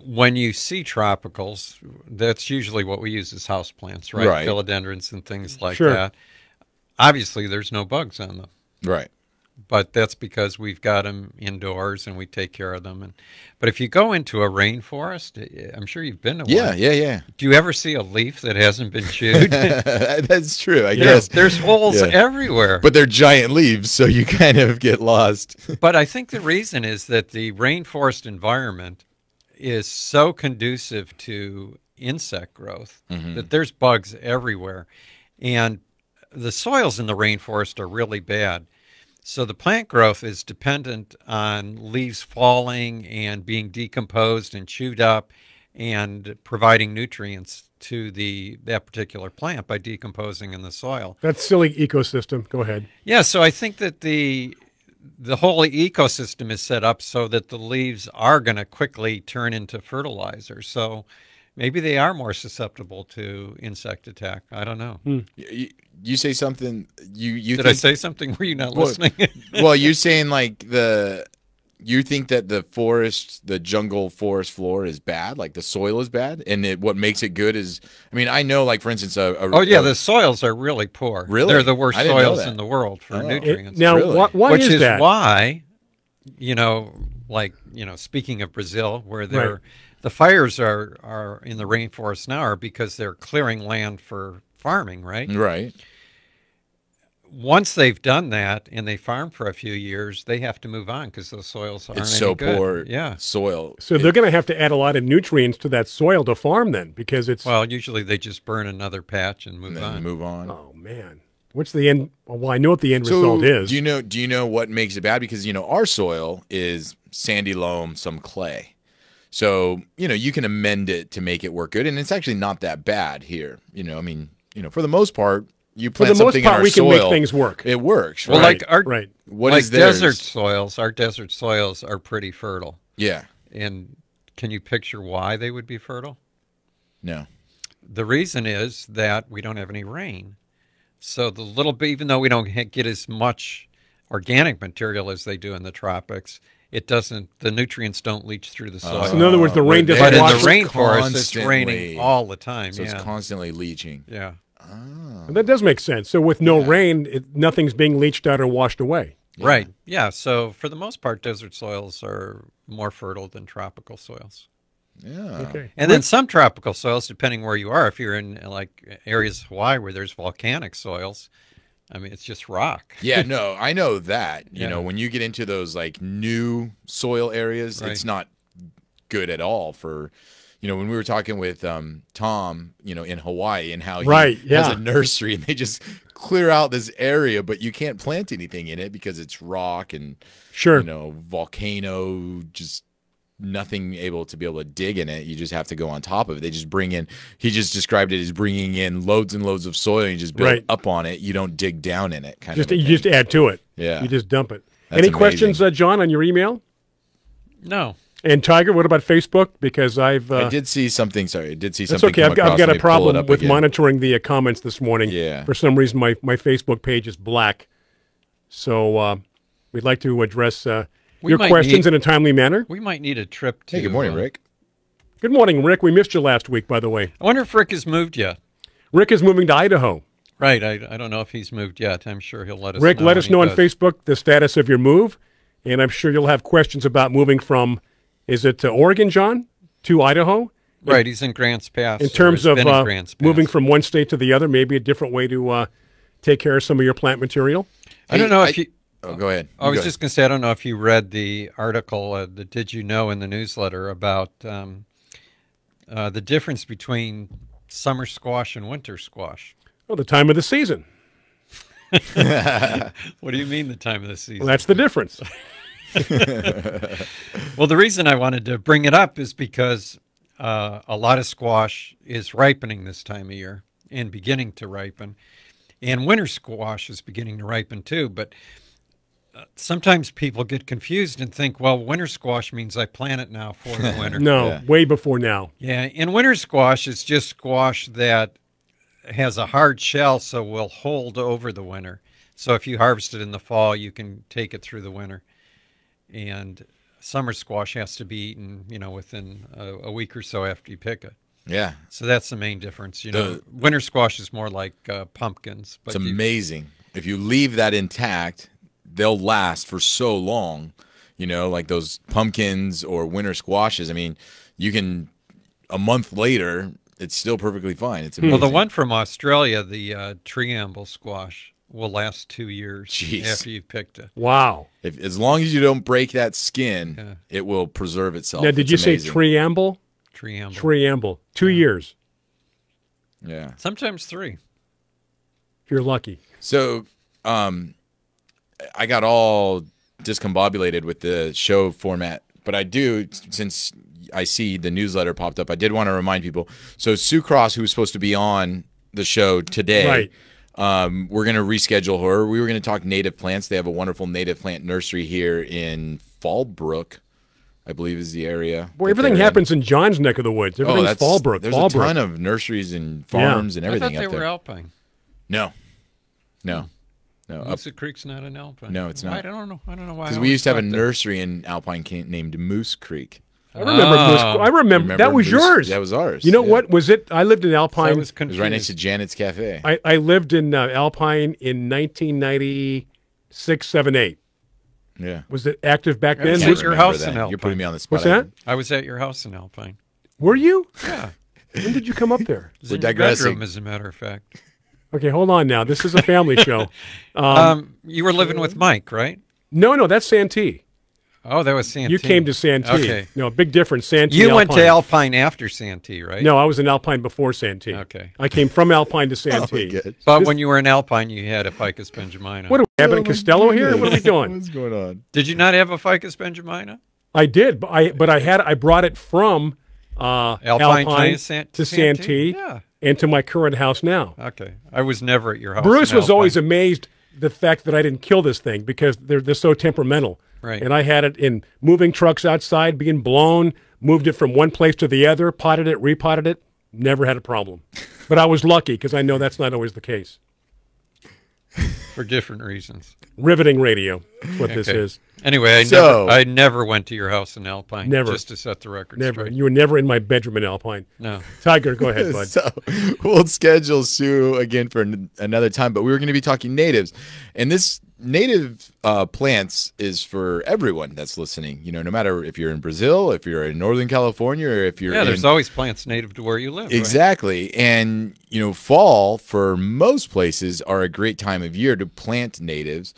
when you see tropicals, that's usually what we use as houseplants, right? Philodendrons and things like that. Obviously, there's no bugs on them. Right. But that's because we've got them indoors and we take care of them. But if you go into a rainforest, I'm sure you've been to one. Yeah. Do you ever see a leaf that hasn't been chewed? That's true, I guess. There's holes everywhere. But they're giant leaves, so you kind of get lost. But I think the reason is that the rainforest environment is so conducive to insect growth that there's bugs everywhere. And the soils in the rainforest are really bad. So the plant growth is dependent on leaves falling and being decomposed and chewed up and providing nutrients to that particular plant by decomposing in the soil. That's silly ecosystem. Go ahead. Yeah, so I think that the whole ecosystem is set up so that the leaves are going to quickly turn into fertilizer. So maybe they are more susceptible to insect attack. I don't know. You say something. Did I say something? Were you not listening? Well, you're saying you think that the jungle forest floor is bad, like the soil is bad, and what makes it good is, I know, like for instance, the soils are really poor. Really, they're the worst soils in the world for nutrients. Now, really? why Which is that? Why, speaking of Brazil, where the fires are in the rainforest now are because they're clearing land for farming, right? Right. once they've done that and they farm for a few years, they have to move on because those soils aren't It's any so good. poor Yeah. soil. So they're going to have to add a lot of nutrients to that soil to farm then, because it's. Well, usually they just burn another patch and move and on. then move on. Oh man, what's the end? Well, I know what the end result is. Do you know what makes it bad? Because our soil is sandy loam, some clay. So you can amend it to make it work good, and it's actually not that bad here. For the most part. You plant something in our we soil, can make things work. It works, right? Well, like our desert soils, our desert soils are pretty fertile. Yeah. And can you picture why they would be fertile? No. The reason is that we don't have any rain. So the little bit, even though we don't get as much organic material as they do in the tropics, the nutrients don't leach through the soil. So in other words, the rain doesn't But wash. in the rainforest, it's raining all the time. So it's constantly leaching. Yeah. And that does make sense. So with no rain, nothing's being leached out or washed away. Yeah. Right. Yeah. So for the most part, desert soils are more fertile than tropical soils. Yeah. Okay. And then some tropical soils, depending where you are, if you're in like areas of Hawaii where there's volcanic soils, I mean, it's just rock. Yeah, no, I know that. When you get into those like new soil areas, it's not good at all for, when we were talking with Tom, in Hawaii and how he has a nursery and they just clear out this area, but you can't plant anything in it because it's rock and, volcano, just nothing able to dig in it. You just have to go on top of it. They just he just described it as bringing in loads and loads of soil and you just build up on it. You don't dig down in it. You just add to it. Yeah. You just dump it. That's Any amazing. questions, John, on your email? No. And Tiger, what about Facebook? Because I did see something. Sorry, I did see that's something. Okay. I've got a problem with again. monitoring the comments this morning. Yeah. For some reason, my Facebook page is black. So we'd like to address your questions in a timely manner. We might need a trip to. Hey, good morning, Rick. Good morning, Rick. We missed you last week, by the way. I wonder if Rick has moved yet. Rick is moving to Idaho. Right. I don't know if he's moved yet. I'm sure he'll let us Rick, know. let us know on Facebook the status of your move. And I'm sure you'll have questions about moving from, is it to Oregon, John, to Idaho? Right. He's in Grants Pass. In terms of moving from one state to the other, maybe a different way to take care of some of your plant material? I don't know if you... Oh, go ahead. I was just going to say, I don't know if you read the article, the Did You Know in the newsletter about the difference between summer squash and winter squash. Well, the time of the season. What do you mean the time of the season? Well, that's the difference. Well, the reason I wanted to bring it up is because a lot of squash is ripening this time of year and beginning to ripen. And winter squash is beginning to ripen too, but sometimes people get confused and think, well, winter squash means I plant it now for the winter. No, way before now. Yeah, and winter squash is just squash that has a hard shell, so will hold over the winter. So if you harvest it in the fall, you can take it through the winter. And summer squash has to be eaten, within a week or so after you pick it. Yeah. So that's the main difference. Winter squash is more like pumpkins. But it's amazing. If you leave that intact, they'll last for so long, like those pumpkins or winter squashes. I mean, you can, a month later, it's still perfectly fine. It's amazing. Well, the one from Australia, the treeamble squash, will last 2 years after you've picked it. Wow. As long as you don't break that skin, it will preserve itself. Now, did you say treeamble? Treeamble. Treeamble. 2 years. Yeah. Sometimes 3. If you're lucky. So, I got all discombobulated with the show format, but I do, since I see the newsletter popped up, I did want to remind people. So Sue Cross, who was supposed to be on the show today, we're going to reschedule her. We were going to talk native plants. They have a wonderful native plant nursery here in Fallbrook, I believe is the area. Boy, everything happens in John's neck of the woods. Everything's Fallbrook. There's a ton of nurseries and farms and everything I thought up they there. were alpine. No. Moosa Creek's not an alpine. No, it's not. I don't know why. Because we used to have a nursery in Alpine named Moose Creek. I remember. I remember that was yours. That was ours. You know what was it? I lived in Alpine. So it was right next to Janet's Cafe. I lived in Alpine in 1996, 7, 8. Yeah. Was it active back then? Was at your house in Alpine. You're putting me on the spot. What's that? I was at your house in Alpine. Were you? Yeah. When did you come up there? We're digressing. Bedroom, as a matter of fact. Okay, hold on now. This is a family show. You were living with Mike, right? No, that's Santee. Oh, that was Santee. You came to Santee. Okay. No, big difference. Santee. You Alpine. went to Alpine after Santee, right? No, I was in Alpine before Santee. Okay. I came from Alpine to Santee. But when you were in Alpine, you had a Ficus benjamina. What are we, Abbott and Costello here? What are we doing? What's going on? Did you not have a Ficus benjamina? I did, but I brought it from Alpine to Santee and to my current house now. Okay. I was never at your house. Bruce was always amazed the fact that I didn't kill this thing because they're so temperamental. Right. And I had it in moving trucks outside, being blown, moved it from one place to the other, potted it, repotted it, never had a problem. But I was lucky because I know that's not always the case. For different reasons. Riveting radio. That's what this is. Anyway, I never went to your house in Alpine. Never. Just to set the record Never. straight. You were never in my bedroom in Alpine. No. Tiger, go ahead, bud. So we'll schedule Sue again for another time, but we were going to be talking natives. And this native plants is for everyone that's listening. You know, no matter if you're in Brazil, if you're in Northern California, or if you're there's always plants native to where you live. Exactly. Right? And, you know, fall for most places are a great time of year to plant natives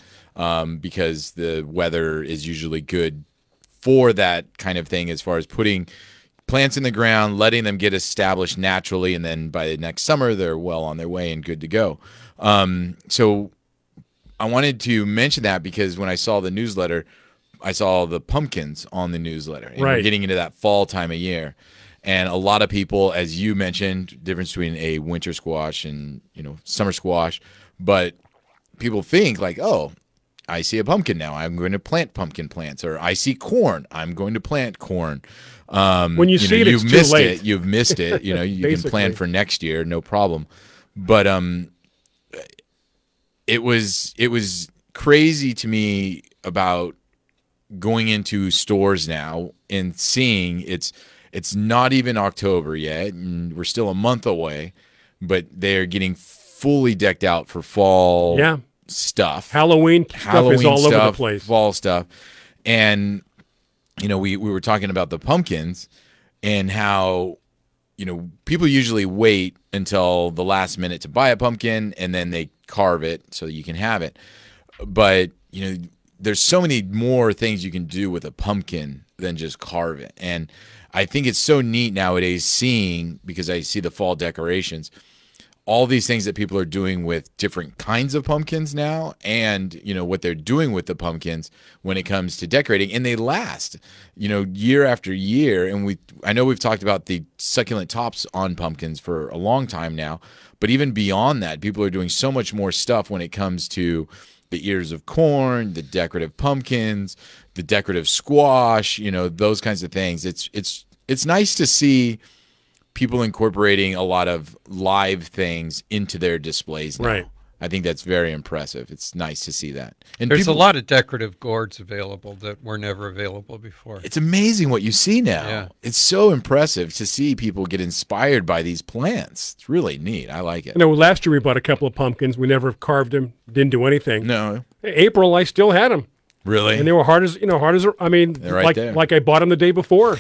because the weather is usually good for that kind of thing as far as putting plants in the ground, letting them get established naturally, and then by the next summer, they're well on their way and good to go. So I wanted to mention that because when I saw the newsletter, I saw the pumpkins on the newsletter. And we're getting into that fall time of year. And a lot of people, as you mentioned, difference between a winter squash and, you know, summer squash. But people think like, oh, I see a pumpkin now, I'm going to plant pumpkin plants. Or I see corn, I'm going to plant corn. When you see it, it's too late. You've missed it. You know, you can plan for next year, no problem. But it was crazy to me about going into stores now and seeing it's not even October yet, and we're still a month away, but they're getting fully decked out for fall stuff. Halloween stuff is all over the place. Fall stuff. And, you know, we were talking about the pumpkins and how, you know, people usually wait until the last minute to buy a pumpkin and then they carve it so you can have it. But, you know, there's so many more things you can do with a pumpkin than just carve it. And I think it's so neat nowadays seeing, because I see the fall decorations, all these things that people are doing with different kinds of pumpkins now, and, you know, what they're doing with the pumpkins when it comes to decorating, and they last, you know, year after year. And I know we've talked about the succulent tops on pumpkins for a long time now, but even beyond that, people are doing so much more stuff when it comes to the ears of corn, the decorative pumpkins, the decorative squash, you know, those kinds of things. It's nice to see people incorporating a lot of live things into their displays now. Right. I think that's very impressive. It's nice to see that. And there's a lot of decorative gourds available that were never available before. It's amazing what you see now. Yeah. It's so impressive to see people get inspired by these plants. It's really neat. I like it. You know, last year we bought a couple of pumpkins. We never carved them, didn't do anything. No. April, I still had them. Really? And they were hard as I mean, like I bought them the day before.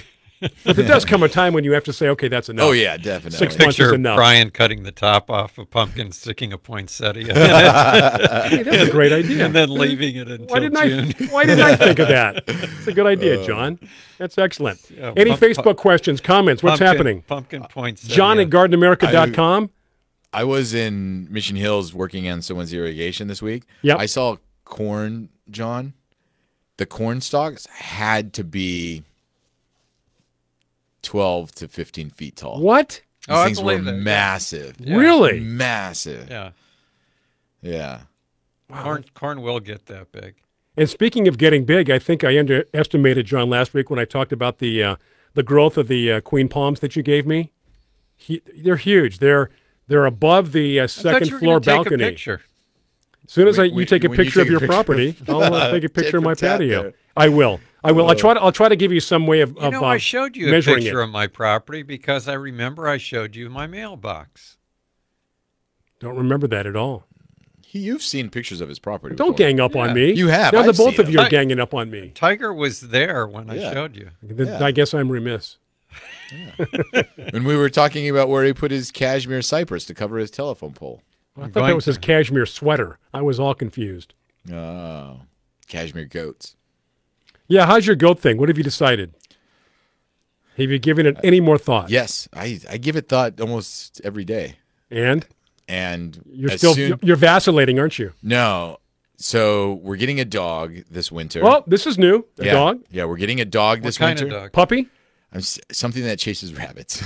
But there does come a time when you have to say, okay, that's enough. Oh, yeah, definitely. 6 months is enough. Brian cutting the top off a pumpkin, sticking a poinsettia. Hey, that's a great idea. And then leaving it until June. Why didn't I think of that? It's a good idea, John. That's excellent. Yeah, any Facebook questions, comments? What's happening? Pumpkin poinsettia. John at gardenamerica.com. I was in Mission Hills working on someone's irrigation this week. Yep. I saw corn, John. The corn stalks had to be 12 to 15 feet tall. What? These things were massive. Yeah. Really? Massive. Yeah. Yeah. Wow. Corn will get that big. And speaking of getting big, I think I underestimated John last week when I talked about the growth of the queen palms that you gave me. They're huge. They're above the second floor balcony. Take a picture. As soon as you take a picture of your property, I'll take a picture of my patio. There. I will. I'll try to give you some way of I showed you a picture of my property because I remember I showed you my mailbox. Don't remember that at all. You've seen pictures of his property. Don't gang up on me. You have. Now the both of you are ganging up on me. Tiger was there when I showed you. I guess I'm remiss. Yeah. When we were talking about where he put his cashmere cypress to cover his telephone pole. I thought that was his cashmere sweater. I was all confused. Oh, cashmere goats. Yeah, how's your goat thing? What have you decided? Have you given it any more thought? Yes, I give it thought almost every day. And you're you're vacillating, aren't you? No. So we're getting a dog this winter. Well, this is new. A dog? Yeah, we're getting a dog this winter. What kind of dog? Puppy? Something that chases rabbits.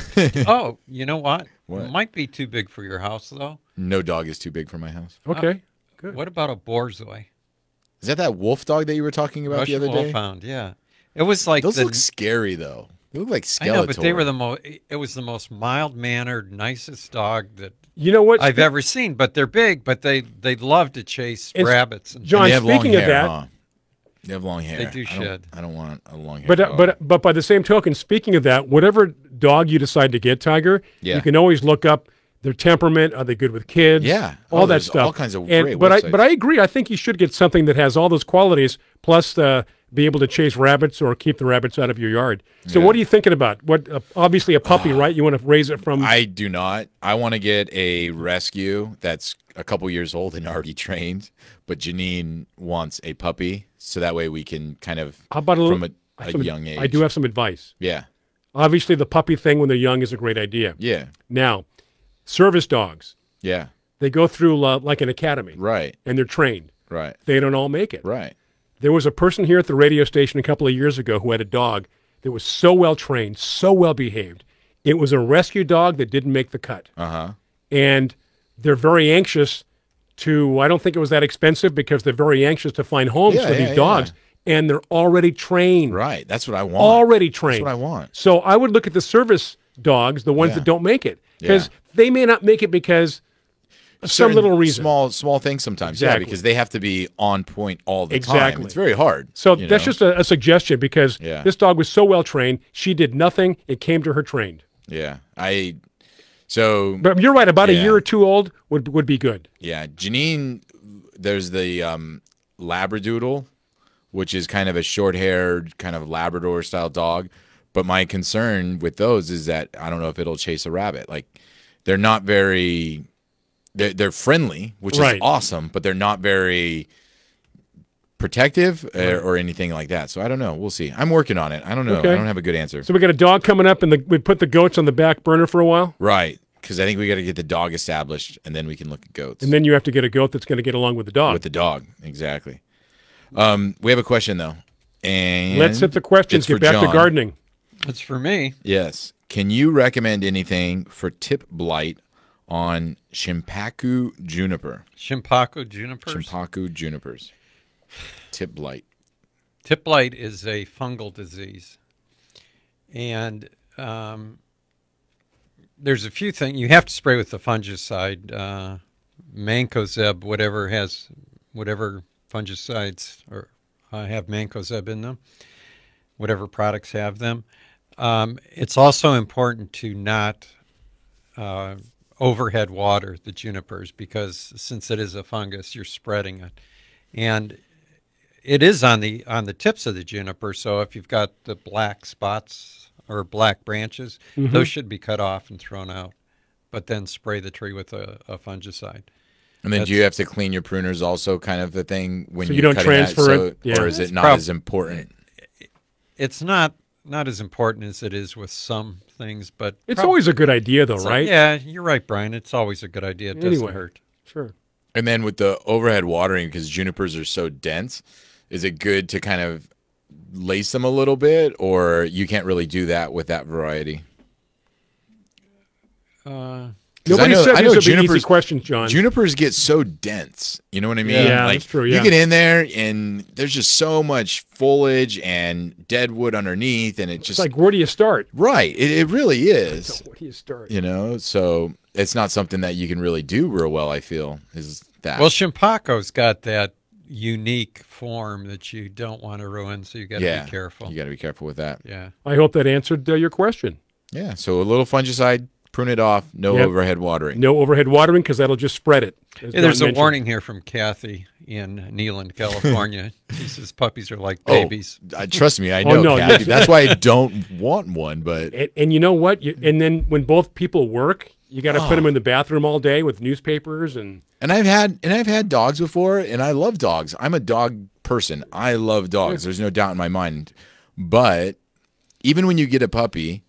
Oh, you know what? What? It might be too big for your house, though. No dog is too big for my house. Okay, good. What about a borzoi? Is that wolf dog that you were talking about Russian the other day? Wolfhound, yeah. It was like those look scary though. They look like Skeletor. I know, but they were it was the most mild-mannered, nicest dog that I've ever seen. But they're big, but they love to chase rabbits. John, and they have speaking long of hair, that, huh? They have long hair. They do shed. I don't want a long hair. But by the same token, speaking of that, whatever dog you decide to get, Tiger, you can always look up their temperament. Are they good with kids? Yeah, all that stuff. All kinds of great but websites. I agree. I think you should get something that has all those qualities, plus be able to chase rabbits or keep the rabbits out of your yard. So what are you thinking about? What obviously a puppy, right? You want to raise it from? I do not. I want to get a rescue that's a couple years old and already trained. But Janine wants a puppy, so that way we can kind of from a young age. I do have some advice. Yeah. Obviously, the puppy thing when they're young is a great idea. Yeah. Now, service dogs. Yeah. They go through like an academy. Right. And they're trained. Right. They don't all make it. Right. There was a person here at the radio station a couple of years ago who had a dog that was so well trained, so well behaved. It was a rescue dog that didn't make the cut. Uh-huh. And they're very anxious I don't think it was that expensive because they're very anxious to find homes for these dogs. Yeah. And they're already trained. Right. That's what I want. Already trained. That's what I want. So I would look at the service dogs, the ones that don't make it. Because they may not make it because of some little reason. Small things sometimes. Exactly. Yeah, because they have to be on point all the time. It's very hard. So that's just a suggestion because this dog was so well trained. She did nothing. It came to her trained. Yeah. But you're right. About a year or two old would be good. Yeah. Janine, there's the Labradoodle, which is kind of a short-haired, kind of Labrador-style dog. But my concern with those is that I don't know if it'll chase a rabbit. Like, they're not very they're friendly, which is awesome, but they're not very protective or anything like that. So I don't know. We'll see. I'm working on it. I don't know. Okay. I don't have a good answer. So we got a dog coming up, and we put the goats on the back burner for a while? Right. Because I think we got to get the dog established, and then we can look at goats. And then you have to get a goat that's going to get along with the dog. With the dog, exactly. We have a question, though. And let's hit the questions. Get back to gardening. It's for me. Yes. Can you recommend anything for tip blight on Shimpaku juniper? Shimpaku junipers? Shimpaku junipers. Tip blight. Tip blight is a fungal disease. And there's a few things. You have to spray with the fungicide, mancozeb, whatever fungicides or have mancozeb in them, whatever products have them. It's also important to not overhead water the junipers because since it is a fungus, you're spreading it. And it is on the tips of the juniper, so if you've got the black spots or black branches, those should be cut off and thrown out, but then spray the tree with a fungicide. And then do you have to clean your pruners also, kind of the thing when you don't transfer it? Or is it not as important? It's not as important as it is with some things, but it's always a good idea, though, right? Yeah, you're right, Brian. It's always a good idea. It doesn't hurt. Sure. And then with the overhead watering, because junipers are so dense, is it good to kind of lace them a little bit, or you can't really do that with that variety? Nobody said these would be easy questions, John. Junipers get so dense. You know what I mean? Yeah, that's true. Yeah. You get in there, and there's just so much foliage and dead wood underneath, and it's like, where do you start? Right. It really is. Where do you start? You know, so it's not something that you can really do real well, I feel, is that. Well, Shimpaku's got that unique form that you don't want to ruin, so you got to be careful. You got to be careful with that. Yeah. I hope that answered your question. Yeah. So a little fungicide, prune it off, no overhead watering. No overhead watering because that'll just spread it. There's a warning here from Kathy in Neyland, California. She says puppies are like babies. Trust me, I know, Kathy. That's why I don't want one. But and you know what? And then when both people work, You got to put them in the bathroom all day with newspapers and I've had dogs before, and I love dogs. I'm a dog person. I love dogs. There's no doubt in my mind. But even when you get a puppy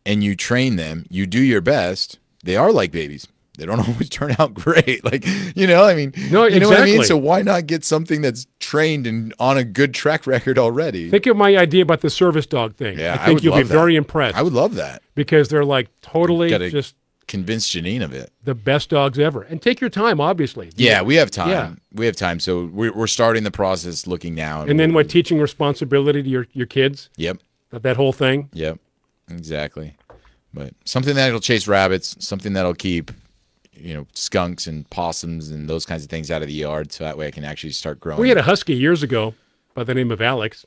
and you train them, you do your best. They are like babies. They don't always turn out great. Like, you know, I mean, no, you know exactly. what I mean? So why not get something that's trained and on a good track record already? Think of my idea about the service dog thing. Yeah, I think you'll be very impressed. I would love that. Because they're like totally just convince Janine of it. The best dogs ever. And take your time, obviously. Yeah, we have time. Yeah. We have time. So we're starting the process looking now. And then teaching responsibility to your kids? Yep. That whole thing? Yep. Exactly. But something that'll chase rabbits, something that'll keep, you know, skunks and possums and those kinds of things out of the yard, so that way I can actually start growing. We had a husky years ago by the name of Alex.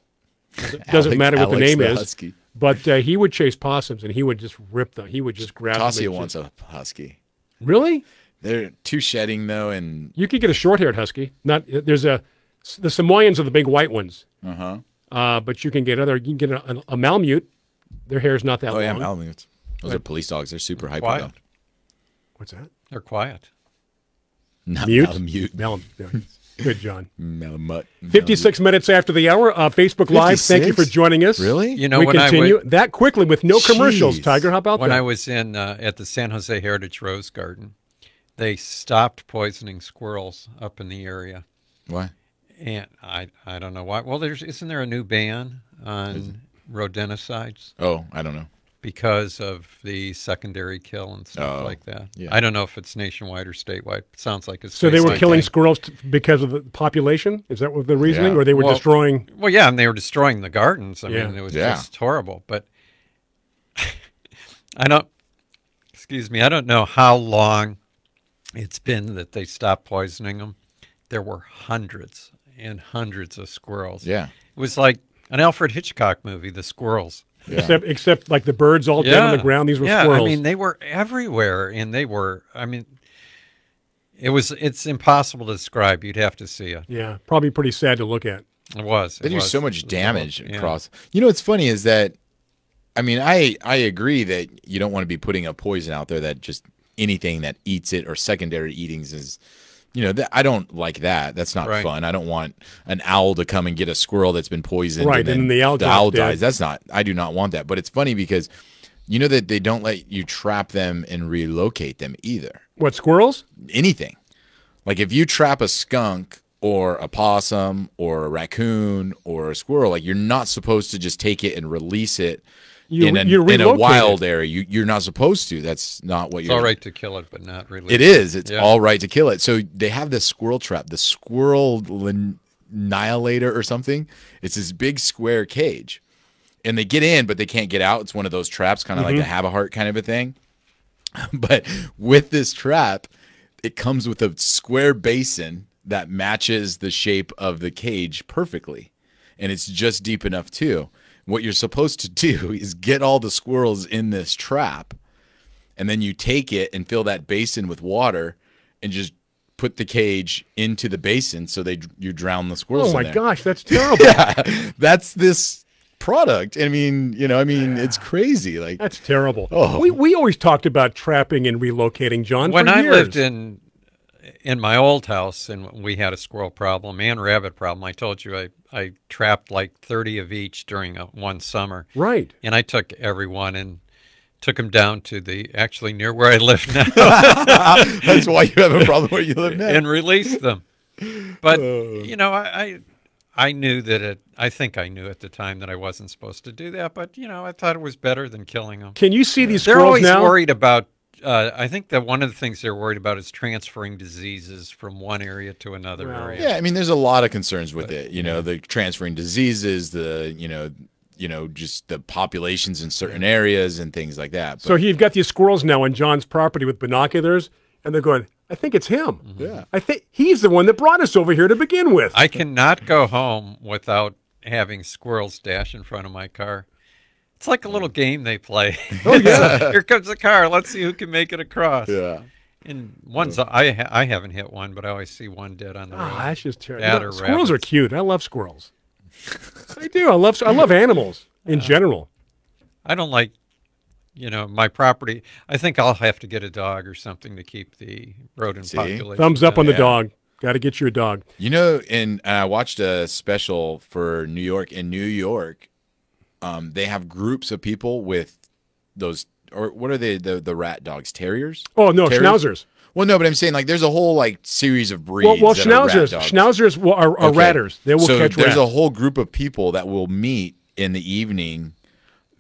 Doesn't matter what the name is. Husky. But he would chase possums, and he would just rip them. He would just grab them. Tasia wants a husky. Really? They're too shedding, though, and you could get a short-haired husky. The Samoyeds are the big white ones. But you can get a Malamute. Their hair is not that long. Oh yeah, Malamutes. Those are police dogs. They're super hyper. Quiet. What's that? They're quiet. Not Mute? Malamute. Good, John. Malamute. 56 minutes after the hour. Facebook Live, 56? thank you for joining us. Really? You know, we when continue I would, that quickly with no commercials, Tiger. How about when that? I was in at the San Jose Heritage Rose Garden, they stopped poisoning squirrels up in the area. Why? And I don't know why. Well, isn't there a new ban on rodenticides? Oh, I don't know. Because of the secondary kill and stuff like that. Yeah. I don't know if it's nationwide or statewide. It sounds like it's so they were statewide. killing squirrels because of the population? Is that what the reasoning? Yeah. Or they were destroying? Well, yeah, and they were destroying the gardens. I Yeah. mean, it was just horrible. But I don't know how long it's been that they stopped poisoning them. There were hundreds and hundreds of squirrels. Yeah. It was like an Alfred Hitchcock movie, The Squirrels. Yeah. Except like the birds all dead on the ground. These were squirrels. I mean, they were everywhere, and they were. I mean, it's impossible to describe. You'd have to see it. Yeah, probably pretty sad to look at. It was. They do so much damage Yeah. across. You know what's funny is that, I mean, I agree that you don't want to be putting a poison out there that just anything that eats it or secondary eatings is. You know, I don't like that. That's not fun. I don't want an owl to come and get a squirrel that's been poisoned. Right, and then the owl dies. That's not. I do not want that. But it's funny because you know that they don't let you trap them and relocate them either. What, squirrels? Anything. Like if you trap a skunk or a possum or a raccoon or a squirrel, like you're not supposed to just take it and release it in a wild area. You're not supposed to. That's not what you're. It's all right to kill it, but not really. It is. It's all right to kill it. So they have this squirrel trap, the squirrel annihilator or something. It's this big square cage, and they get in, but they can't get out. It's one of those traps, kind of like a have a heart kind of a thing. But with this trap, it comes with a square basin that matches the shape of the cage perfectly, and it's just deep enough too. What you're supposed to do is get all the squirrels in this trap, and then you take it and fill that basin with water and just put the cage into the basin so you drown the squirrels in there. Oh, my gosh, that's terrible. Yeah, that's this product. I mean, it's crazy. Like that's terrible. Oh. We always talked about trapping and relocating, John, when for I years. lived in my old house and we had a squirrel problem and rabbit problem, I told you I trapped like 30 of each during one summer. Right. And I took every one and took them down to actually near where I live now. That's why you have a problem where you live now. And released them. But, I knew that I think I knew at the time that I wasn't supposed to do that, but, I thought it was better than killing them. Can you see these They're squirrels always now? worried about I think that one of the things they're worried about is transferring diseases from one area to another area. Yeah, I mean, there's a lot of concerns with it. The transferring diseases, just the populations in certain areas and things like that. But, so you've got these squirrels now on John's property with binoculars, and they're going, I think it's him. Mm-hmm. Yeah. I think he's the one that brought us over here to begin with. I cannot go home without having squirrels dash in front of my car. It's like a little game they play. Oh, yeah. Here comes a car. Let's see who can make it across. Yeah. And I haven't hit one, but I always see one dead on the road. That's just terrible. That or Squirrels rabbits. are cute. I love squirrels. I do. I love animals in general. I don't like you know, my property, I think I'll have to get a dog or something to keep the rodent population. Thumbs up on the Yeah. dog. Got to get you a dog. You know, and I watched a special for New York. In New York, they have groups of people with those, or what are they? The rat dogs, terriers? Oh no, Terriers? schnauzers. Well, no, but I'm saying like there's a whole like series of breeds. Well, that are rat schnauzers. dogs. Schnauzers are Okay. ratters. They will so catch there's rats. a whole group of people that will meet in the evening.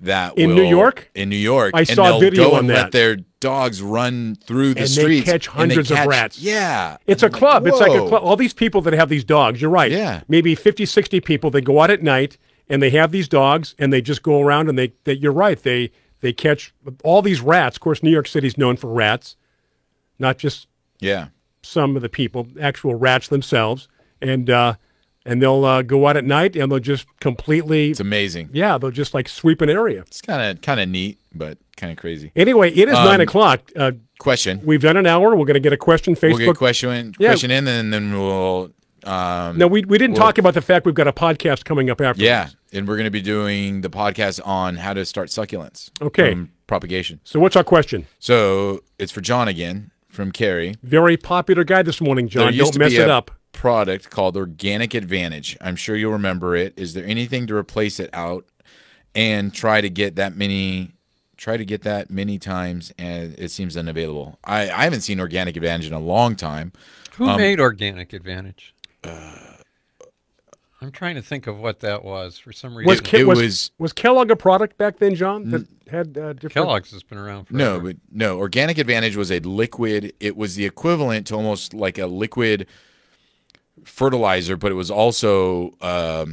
That In will, New York? In New York, I and saw a they'll video go on and that. let their dogs run through the And they streets. catch and they hundreds of catch- rats. Yeah, It's a I'm like, club. It's like a whoa. club. All these people that have these dogs, you're right. Yeah. Maybe 50, 60 people, they go out at night and they have these dogs and they just go around and you're right. They catch all these rats. Of course, New York City's known for rats, not just Yeah. some of the people, actual rats themselves. And they'll go out at night and they'll just completely, It's amazing. yeah, they'll just like sweep an area. It's kind of neat, but kind of crazy. Anyway, it is 9 o'clock. Question. We've done an hour. We're going to get a question. Facebook. We'll get a question in, and then we'll. No, we didn't talk about the fact we've got a podcast coming up after. Yeah, and we're going to be doing the podcast on how to start succulents. Okay. From propagation. So what's our question? So it's for John again from Carrie. Very popular guy this morning, There John. used Don't to mess be it a up. product called Organic Advantage. I'm sure you'll remember it. Is there anything to replace it out and try to get that many times, and it seems unavailable? I haven't seen Organic Advantage in a long time. Who made Organic Advantage? I'm trying to think of what that was. For some reason, Was Kellogg a product back then, John, that had different... Kellogg's has been around forever. No. Organic Advantage was a liquid. It was the equivalent to almost like a liquid fertilizer, but it was also a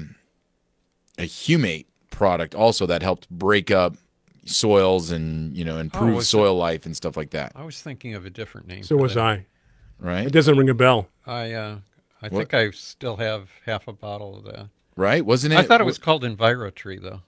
humate product also that helped break up soils and improve soil life and stuff like that. I was thinking of a different name. So for was that. I. Right? It doesn't ring a bell. I think I still have half a bottle of that. Right? Wasn't it? I thought it was called EnviroTree, though.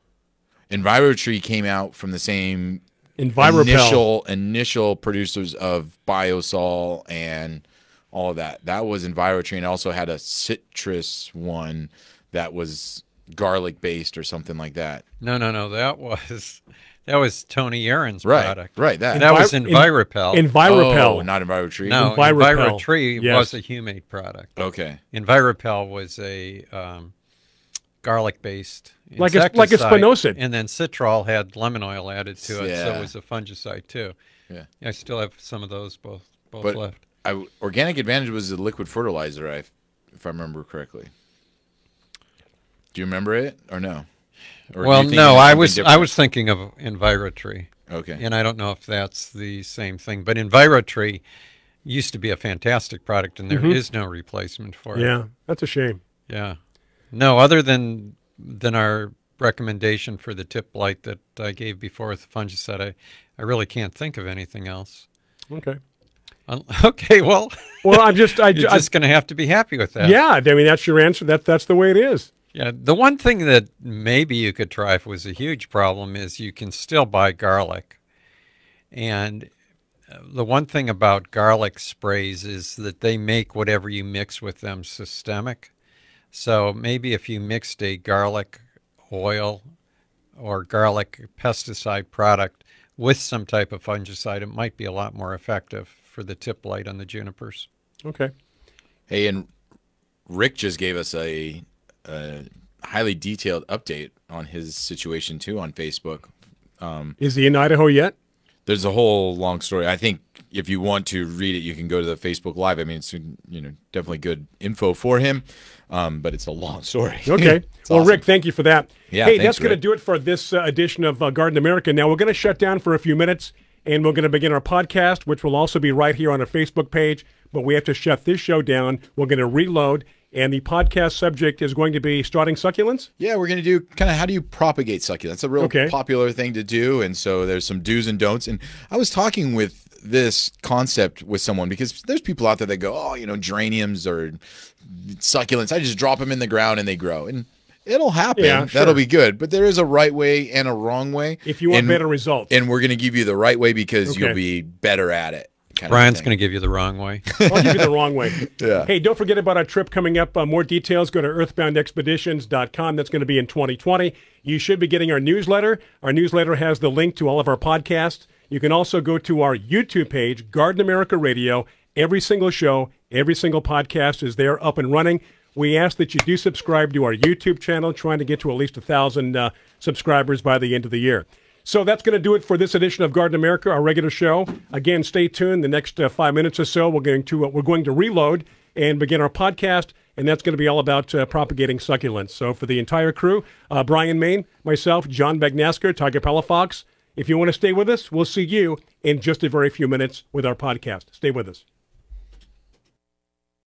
EnviroTree came out from the same EnviroPel. initial producers of Biosol and all of that. That was EnviroTree, and also had a citrus one that was garlic based or something like that. No. That was Tony Aaron's product. Right. That was EnviroPel. EnviroPel. Oh, not EnviroTree. No, EnviroPel. EnviroTree Yes. was a humate product. Okay. EnviroPel was a garlic-based Like a insecticide, spinosad. and then Citrol had lemon oil added to it, so Yeah. it was a fungicide too. Yeah. I still have some of those both But left. Organic Advantage was a liquid fertilizer, if I remember correctly. Do you remember it or no? Or do Well, you think no, it I was something was different? thinking of EnviroTree, Okay. and I don't know if that's the same thing. But EnviroTree used to be a fantastic product, and there is no replacement for it. Yeah, that's a shame. Yeah. No, other than our recommendation for the tip blight that I gave before with the fungicide, I really can't think of anything else. Okay. Okay, well, I'm just you're just going to have to be happy with that. Yeah, I mean that's your answer. That's the way it is. Yeah. The one thing that maybe you could try if it was a huge problem is you can still buy garlic. And the one thing about garlic sprays is that they make whatever you mix with them systemic. So maybe if you mixed a garlic oil or garlic pesticide product with some type of fungicide, it might be a lot more effective for the tip blight on the junipers. Okay. Hey, and Rick just gave us a highly detailed update on his situation too on Facebook. Is he in Idaho yet? There's a whole long story. I think if you want to read it, you can go to the Facebook Live. I mean, it's definitely good info for him, but it's a long story. Okay. Well, awesome. Rick, thank you for that. Yeah, hey, thanks, that's going to Rick. do it for this edition of Garden America. Now, we're going to shut down for a few minutes, and we're going to begin our podcast, which will also be right here on our Facebook page. But we have to shut this show down. We're going to reload, and the podcast subject is going to be starting succulents? Yeah, we're going to do kind of how do you propagate succulents. That's a real popular thing to do, and so there's some do's and don'ts. And I was talking with this concept with someone because there's people out there that go, oh, geraniums or succulents, I just drop them in the ground and they grow. And it'll happen. Yeah, sure. That'll be good. But there is a right way and a wrong way. If you want better results. And we're going to give you the right way because you'll be better at it. Brian's going to give you the wrong way. I'll give you the wrong way. Yeah. Hey, don't forget about our trip coming up. More details, go to earthboundexpeditions.com. That's going to be in 2020. You should be getting our newsletter. Our newsletter has the link to all of our podcasts. You can also go to our YouTube page, Garden America Radio. Every single show, every single podcast is there up and running. We ask that you do subscribe to our YouTube channel, trying to get to at least 1,000 subscribers by the end of the year. So that's going to do it for this edition of Garden America, our regular show. Again, stay tuned. The next 5 minutes or so, we're going to reload and begin our podcast, and that's going to be all about propagating succulents. So for the entire crew, Brian Main, myself, John Bagnasker, Tiger Palafox, if you want to stay with us, we'll see you in just a very few minutes with our podcast. Stay with us.